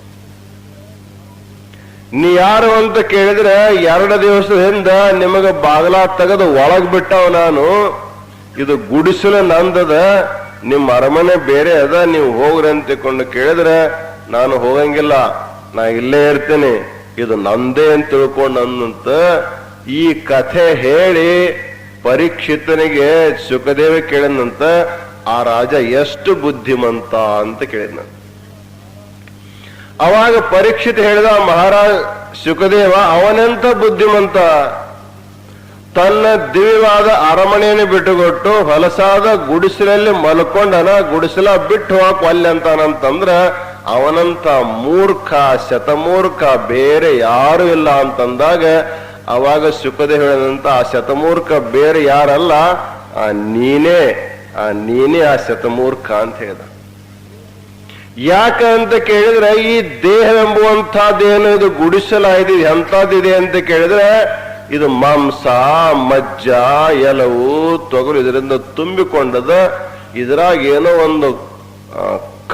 ನೀ ಯಾರು ಅಂತ ಕೇಳಿದ್ರೆ 2 ದಿವಸದಿಂದ ನಿಮಗೆ ಬಾಗಲ ತೆಗೆದು ಒಳಗ್ ಬಿಟ್ಟವ ನಾನು, ಇದು ಗುಡಿಸಲು ನಂದದ, ನಿಮ್ಮ ಅರಮನೆ ಬೇರೆ ಅದ, ನೀವು ಹೋಗ್ರಿ ಅಂತ ತಿಳ್ಕೊಂಡು ಕೇಳಿದ್ರೆ ನಾನು ಹೋಗಂಗಿಲ್ಲ, ನಾ ಇಲ್ಲೇ ಇರ್ತೇನೆ, ಇದು ನಂದೇ ಅಂತ ತಿಳ್ಕೊಂಡು ಅಂದಂತ ಈ ಕಥೆ ಹೇಳಿ ಪರೀಕ್ಷಿತನಿಗೆ ಸುಖದೇವ ಕೇಳಿದಂತ, ಆ ರಾಜ ಎಷ್ಟು ಬುದ್ಧಿಮಂತ ಅಂತ ಕೇಳಿದ್ನಂತ. ಅವಾಗ ಪರೀಕ್ಷಿತ ಹೇಳಿದ, ಮಹಾರಾಜ್ ಸುಖದೇವ ಅವನೆಂತ ಬುದ್ಧಿಮಂತ, ತನ್ನ ದಿವ್ಯವಾದ ಅರಮನೆಯನ್ನು ಬಿಟ್ಟುಕೊಟ್ಟು ಹೊಲಸಾದ ಗುಡಿಸಲಲ್ಲಿ ಮಲ್ಕೊಂಡನ, ಗುಡಿಸಲ ಬಿಟ್ಟು ಹೋಗಕ್ ಒಲ್ಲೆ ಅಂತಾನಂತಂದ್ರ ಅವನಂತ ಮೂರ್ಖ, ಶತಮೂರ್ಖ ಬೇರೆ ಯಾರು ಇಲ್ಲ ಅಂತಂದಾಗ ಅವಾಗ ಸುಖದೇವ ಹೇಳಿದಂತ, ಆ ಶತಮೂರ್ಖ ಬೇರೆ ಯಾರಲ್ಲ, ನೀನೇ ಆ ಶತಮೂರ್ಖ ಅಂತ ಹೇಳಿದ. ಯಾಕಂತ ಕೇಳಿದ್ರೆ ಈ ದೇಹವೆಂಬುವಂತಹದ್ದೇನು ಇದು ಗುಡಿಸಲಾಗಿದೆ, ಎಂಥದ್ದಿದೆ ಅಂತ ಕೇಳಿದ್ರೆ ಇದು ಮಾಂಸ, ಮಜ್ಜ, ಎಲವು, ತೊಗರು ಇದರಿಂದ ತುಂಬಿಕೊಂಡದ. ಇದ್ರಾಗ ಏನೋ ಒಂದು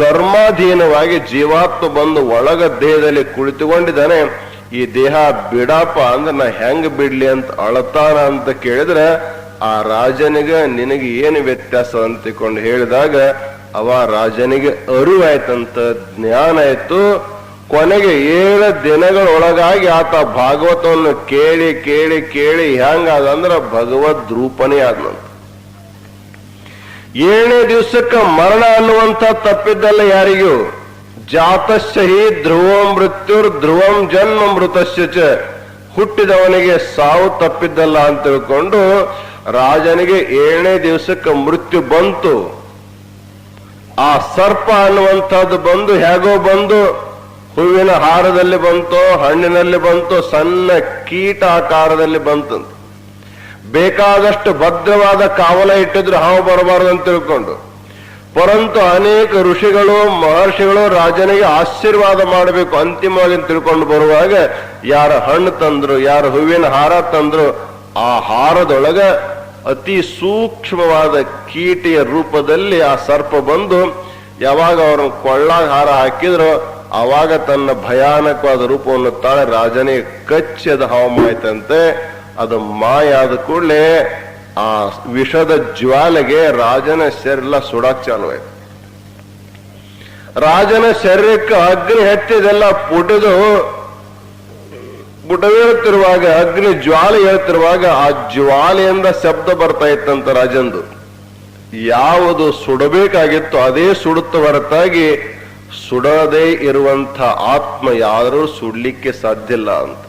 ಕರ್ಮಾಧೀನವಾಗಿ ಜೀವಾತ್ಮ ಬಂದು ಒಳಗ ದೇಹದಲ್ಲಿ ಕುಳಿತುಕೊಂಡಿದ್ದಾನೆ. ಈ ದೇಹ ಬಿಡಪ್ಪ ಅಂದ್ರೆ ನಾ ಹೆಂಗ್ ಬಿಡ್ಲಿ ಅಂತ ಅಳತಾನ ಅಂತ ಕೇಳಿದ್ರೆ ಆ ರಾಜನಿಗೆ ನಿನಗೆ ಏನು ವ್ಯತ್ಯಾಸ ಅಂತ ತಿಳ್ಕೊಂಡು ಹೇಳಿದಾಗ ಅವ ರಾಜನಿಗೆ ಅರಿವಾಯ್ತಂತ, ಜ್ಞಾನ ಆಯ್ತು. ಕೊನೆಗೆ 7 ದಿನಗಳೊಳಗಾಗಿ ಆತ ಭಾಗವತವನ್ನು ಕೇಳಿ ಕೇಳಿ ಕೇಳಿ ಹೆಂಗಾದಂದ್ರ ಭಗವದ್ ರೂಪನೇ ಆದ್ನಂತ. 7ನೇ ದಿವಸಕ್ಕೆ ಮರಣ ಅನ್ನುವಂಥ ತಪ್ಪಿದ್ದಲ್ಲ ಯಾರಿಗೂ. ಜಾತಶ್ಚಹಿ ಧ್ರುವಂ ಮೃತ್ಯುರ್ ಧ್ರುವಂ ಜನ್ಮ ಮೃತಶ್ಚ, ಹುಟ್ಟಿದವನಿಗೆ ಸಾವು ತಪ್ಪಿದ್ದಲ್ಲ ಅಂತ ತಿಳ್ಕೊಂಡು ರಾಜನಿಗೆ 7ನೇ ದಿವಸಕ್ಕೆ ಮೃತ್ಯು ಬಂತು. ಆ ಸರ್ಪ ಅನ್ನುವಂಥದ್ದು ಬಂದು ಹೇಗೋ ಬಂದು ಹೂವಿನ ಹಾರದಲ್ಲಿ ಬಂತೋ, ಹಣ್ಣಿನಲ್ಲಿ ಬಂತೋ, ಸಣ್ಣ ಕೀಟ ಆಕಾರದಲ್ಲಿ ಬಂತಂತ. ಬೇಕಾದಷ್ಟು ಭದ್ರವಾದ ಕಾವಲ ಇಟ್ಟಿದ್ರು ಹಾವು ಬರಬಾರದು ಅಂತ ತಿಳ್ಕೊಂಡು. ಪರಂತು ಅನೇಕ ಋಷಿಗಳು ಮಹರ್ಷಿಗಳು ರಾಜನಿಗೆ ಆಶೀರ್ವಾದ ಮಾಡಬೇಕು ಅಂತಿಮವಾಗಿ ತಿಳ್ಕೊಂಡು ಬರುವಾಗ ಯಾರ ಹಣ್ಣು ತಂದ್ರು, ಯಾರ ಹೂವಿನ ಹಾರ ತಂದ್ರು, ಆ ಹಾರದೊಳಗ ಅತಿ ಸೂಕ್ಷ್ಮವಾದ ಕೀಟಿಯ ರೂಪದಲ್ಲಿ ಆ ಸರ್ಪ ಬಂದು ಯಾವಾಗ ಅವ್ರ ಕೊಳ್ಳಾಗ ಹಾರ ಹಾಕಿದ್ರು ಆವಾಗ ತನ್ನ ಭಯಾನಕವಾದ ರೂಪವನ್ನು ತಾಳೆ ರಾಜನಿಗೆ ಕಚ್ಚದ ಹಾವಮಾಯ್ತಂತೆ. ಅದು ಮಾಯ ಆದ ಕೂಡಲೇ ಆ ವಿಷದ ಜ್ವಾಲೆಗೆ ರಾಜನ ಶರೀರ ಸುಡಾಕ್ ಚಾಲು ಆಯ್ತು. ರಾಜನ ಶರೀರಕ್ಕೆ ಅಗ್ನಿ ಹತ್ತಿದೆಲ್ಲ ಪುಟವೇಳುತ್ತಿರುವಾಗ, ಅಗ್ನಿ ಜ್ವಾಲೆ ಹೇಳ್ತಿರುವಾಗ ಆ ಜ್ವಾಲೆಯಿಂದ ಶಬ್ದ ಬರ್ತಾ ಇತ್ತಂತ ರಾಜಂದು. ಯಾವುದು ಸುಡಬೇಕಾಗಿತ್ತು ಅದೇ ಸುಡುತ್ತ ಹೊರತಾಗಿ ಸುಡದೇ ಇರುವಂತ ಆತ್ಮ ಯಾರು ಸುಡ್ಲಿಕ್ಕೆ ಸಾಧ್ಯ ಇಲ್ಲ ಅಂತ.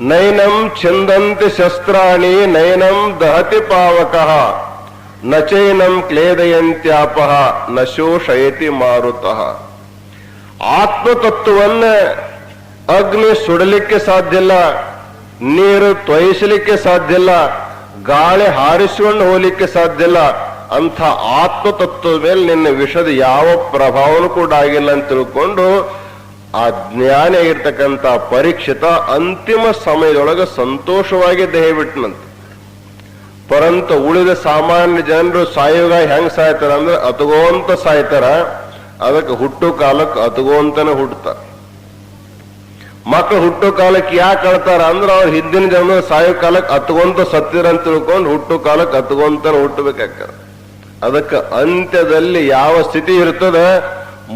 ನೈನಂ ಛಂದಂತಿ ಶಸ್ತ್ರಾಣಿ ನೈನಂ ದಹತಿ ಪಾವಕಃ ನ ಚೈನಂ ಕ್ಲೇದಯಂತ್ಯಾಪಃ ನ ಶೋಷಯತಿ ಮಾರುತಃ. ಆತ್ಮತತ್ವವನ್ನ ಅಗ್ನಿ ಸುಡಲಿಕ್ಕೆ ಸಾಧ್ಯ ಇಲ್ಲ, ನೀರು ತೊಯಿಸಲಿಕ್ಕೆ ಸಾಧ್ಯ ಇಲ್ಲ, ಗಾಳಿ ಹಾರಿಸಿಕೊಂಡು ಹೋಗ್ಲಿಕ್ಕೆ ಸಾಧ್ಯ ಇಲ್ಲ. ಅಂಥ ಆತ್ಮತತ್ವದ ಮೇಲೆ ನಿನ್ನ ವಿಷದ ಯಾವ ಪ್ರಭಾವನೂ ಕೂಡ ಆಗಿಲ್ಲ ಅಂತ ತಿಳ್ಕೊಂಡು ಆ ಜ್ಞಾನಿ ಆಗಿರ್ತಕ್ಕಂಥ ಪರೀಕ್ಷಿತ ಅಂತಿಮ ಸಮಯದೊಳಗೆ ಸಂತೋಷವಾಗಿ ದೇಹ ಬಿಟ್ಟನಂತೆ. ಪರಂತು ಉಳಿದ ಸಾಮಾನ್ಯ ಜನರು ಸಾಯುವಾಗ ಹೆಂಗ್ ಸಾಯ್ತಾರ ಅಂದ್ರೆ ಅತಗೋಂತ ಸಾಯ್ತಾರ. ಅದಕ್ಕೆ ಹುಟ್ಟು ಕಾಲಕ್ಕೆ ಅತಗೋಂತನೇ ಹುಟ್ಟುತ್ತಾರ. ಮಕ್ಕಳು ಹುಟ್ಟು ಕಾಲಕ್ಕೆ ಯಾಕೆ ಅಳ್ತಾರ ಅಂದ್ರೆ ಅವ್ರ ಹಿಂದಿನ ಜನ ಸಾಯೋ ಕಾಲಕ್ಕೆ ಅತ್ಕೊಂತ ಸತ್ತಿರ ಅಂತ ತಿಳ್ಕೊಂಡು ಹುಟ್ಟು ಕಾಲಕ್ಕೆ ಅತ್ಕೊಂತಾನೆ ಹುಟ್ಟಬೇಕಾಗ್ತದ. ಅದಕ್ಕೆ ಅಂತ್ಯದಲ್ಲಿ ಯಾವ ಸ್ಥಿತಿ ಇರ್ತದ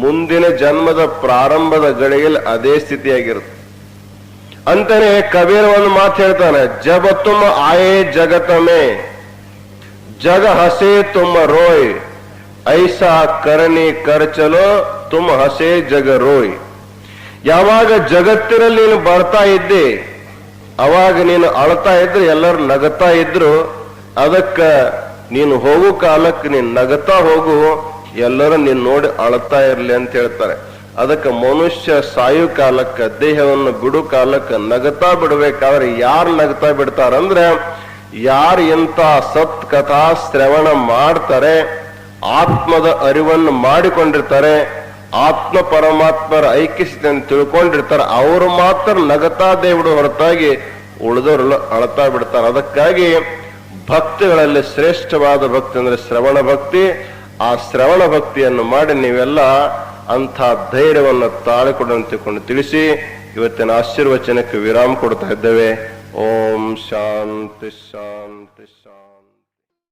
ಮುಂದಿನ ಜನ್ಮದ ಪ್ರಾರಂಭದ ಗಳಿಗೆಯಲ್ಲಿ ಅದೇ ಸ್ಥಿತಿಯಾಗಿರುತ್ತೆ. ಅಂತಾನೆ ಕಬೀರ ಒಂದು ಮಾತು ಹೇಳ್ತಾನೆ, ಜಬ ತುಮ ಆಯೇ ಜಗತಮೇ ಜಗ ಹಸೆ ತುಮ ರೋಯ್ ಐಸಾ ಕರನಿ ಕರ್ಚಲೋ ತುಮ ಹಸೆ ಜಗ ರೋಯ್. ಯಾವಾಗ ಜಗತ್ತಿನಲ್ಲಿ ನೀನು ಬರ್ತಾ ಇದ್ದಿ ಅವಾಗ ನೀನು ಅಳ್ತಾ ಇದ್ರು, ಎಲ್ಲರೂ ನಗತಾ ಇದ್ರು. ಅದಕ್ಕ ನೀನು ಹೋಗು ಕಾಲಕ್ಕೆ ನೀನು ನಗತಾ ಹೋಗು, ಎಲ್ಲರೂ ನೀನು ನೋಡಿ ಅಳ್ತಾ ಇರ್ಲಿ ಅಂತ ಹೇಳ್ತಾರೆ. ಅದಕ್ಕೆ ಮನುಷ್ಯ ಸಾಯು ಕಾಲಕ್ಕೆ ದೇಹವನ್ನು ಬಿಡು ಕಾಲಕ್ಕೆ ನಗತಾ ಬಿಡ್ಬೇಕಾದ್ರೆ ಯಾರು ನಗತಾ ಬಿಡ್ತಾರಂದ್ರೆ ಯಾರು ಎಂತ ಸತ್ ಕಥಾ ಶ್ರವಣ ಮಾಡ್ತಾರೆ, ಆತ್ಮದ ಅರಿವನ್ನು ಮಾಡಿಕೊಂಡಿರ್ತಾರೆ, ಆತ್ಮ ಪರಮಾತ್ಮರ ಐಕ್ಯತೆ ಅಂತ ತಿಳ್ಕೊಂಡಿರ್ತಾರೆ, ಅವರು ಮಾತ್ರ ನಗತಾ ದೇವಿಡು ಹೊರತಾಗಿ ಉಳಿದವರೆಲ್ಲ ಅಳತಾ ಬಿಡ್ತಾರೆ. ಅದಕ್ಕಾಗಿ ಭಕ್ತಿಗಳಲ್ಲಿ ಶ್ರೇಷ್ಠವಾದ ಭಕ್ತಿ ಅಂದ್ರೆ ಶ್ರವಣ ಭಕ್ತಿ. ಆ ಶ್ರವಣ ಭಕ್ತಿಯನ್ನು ಮಾಡಿ ನೀವೆಲ್ಲ ಅಂಥ ಧೈರ್ಯವನ್ನು ತಾಳಿಕೊಡಂತೆ ತಿಳ್ಕೊಂಡು ತಿಳಿಸಿ ಇವತ್ತಿನ ಆಶೀರ್ವಚನಕ್ಕೆ ವಿರಾಮ ಕೊಡ್ತಾ ಇದ್ದೇವೆ. ಓಂ ಶಾಂತಿ ಶಾಂತಿ ಶಾಂತಿ.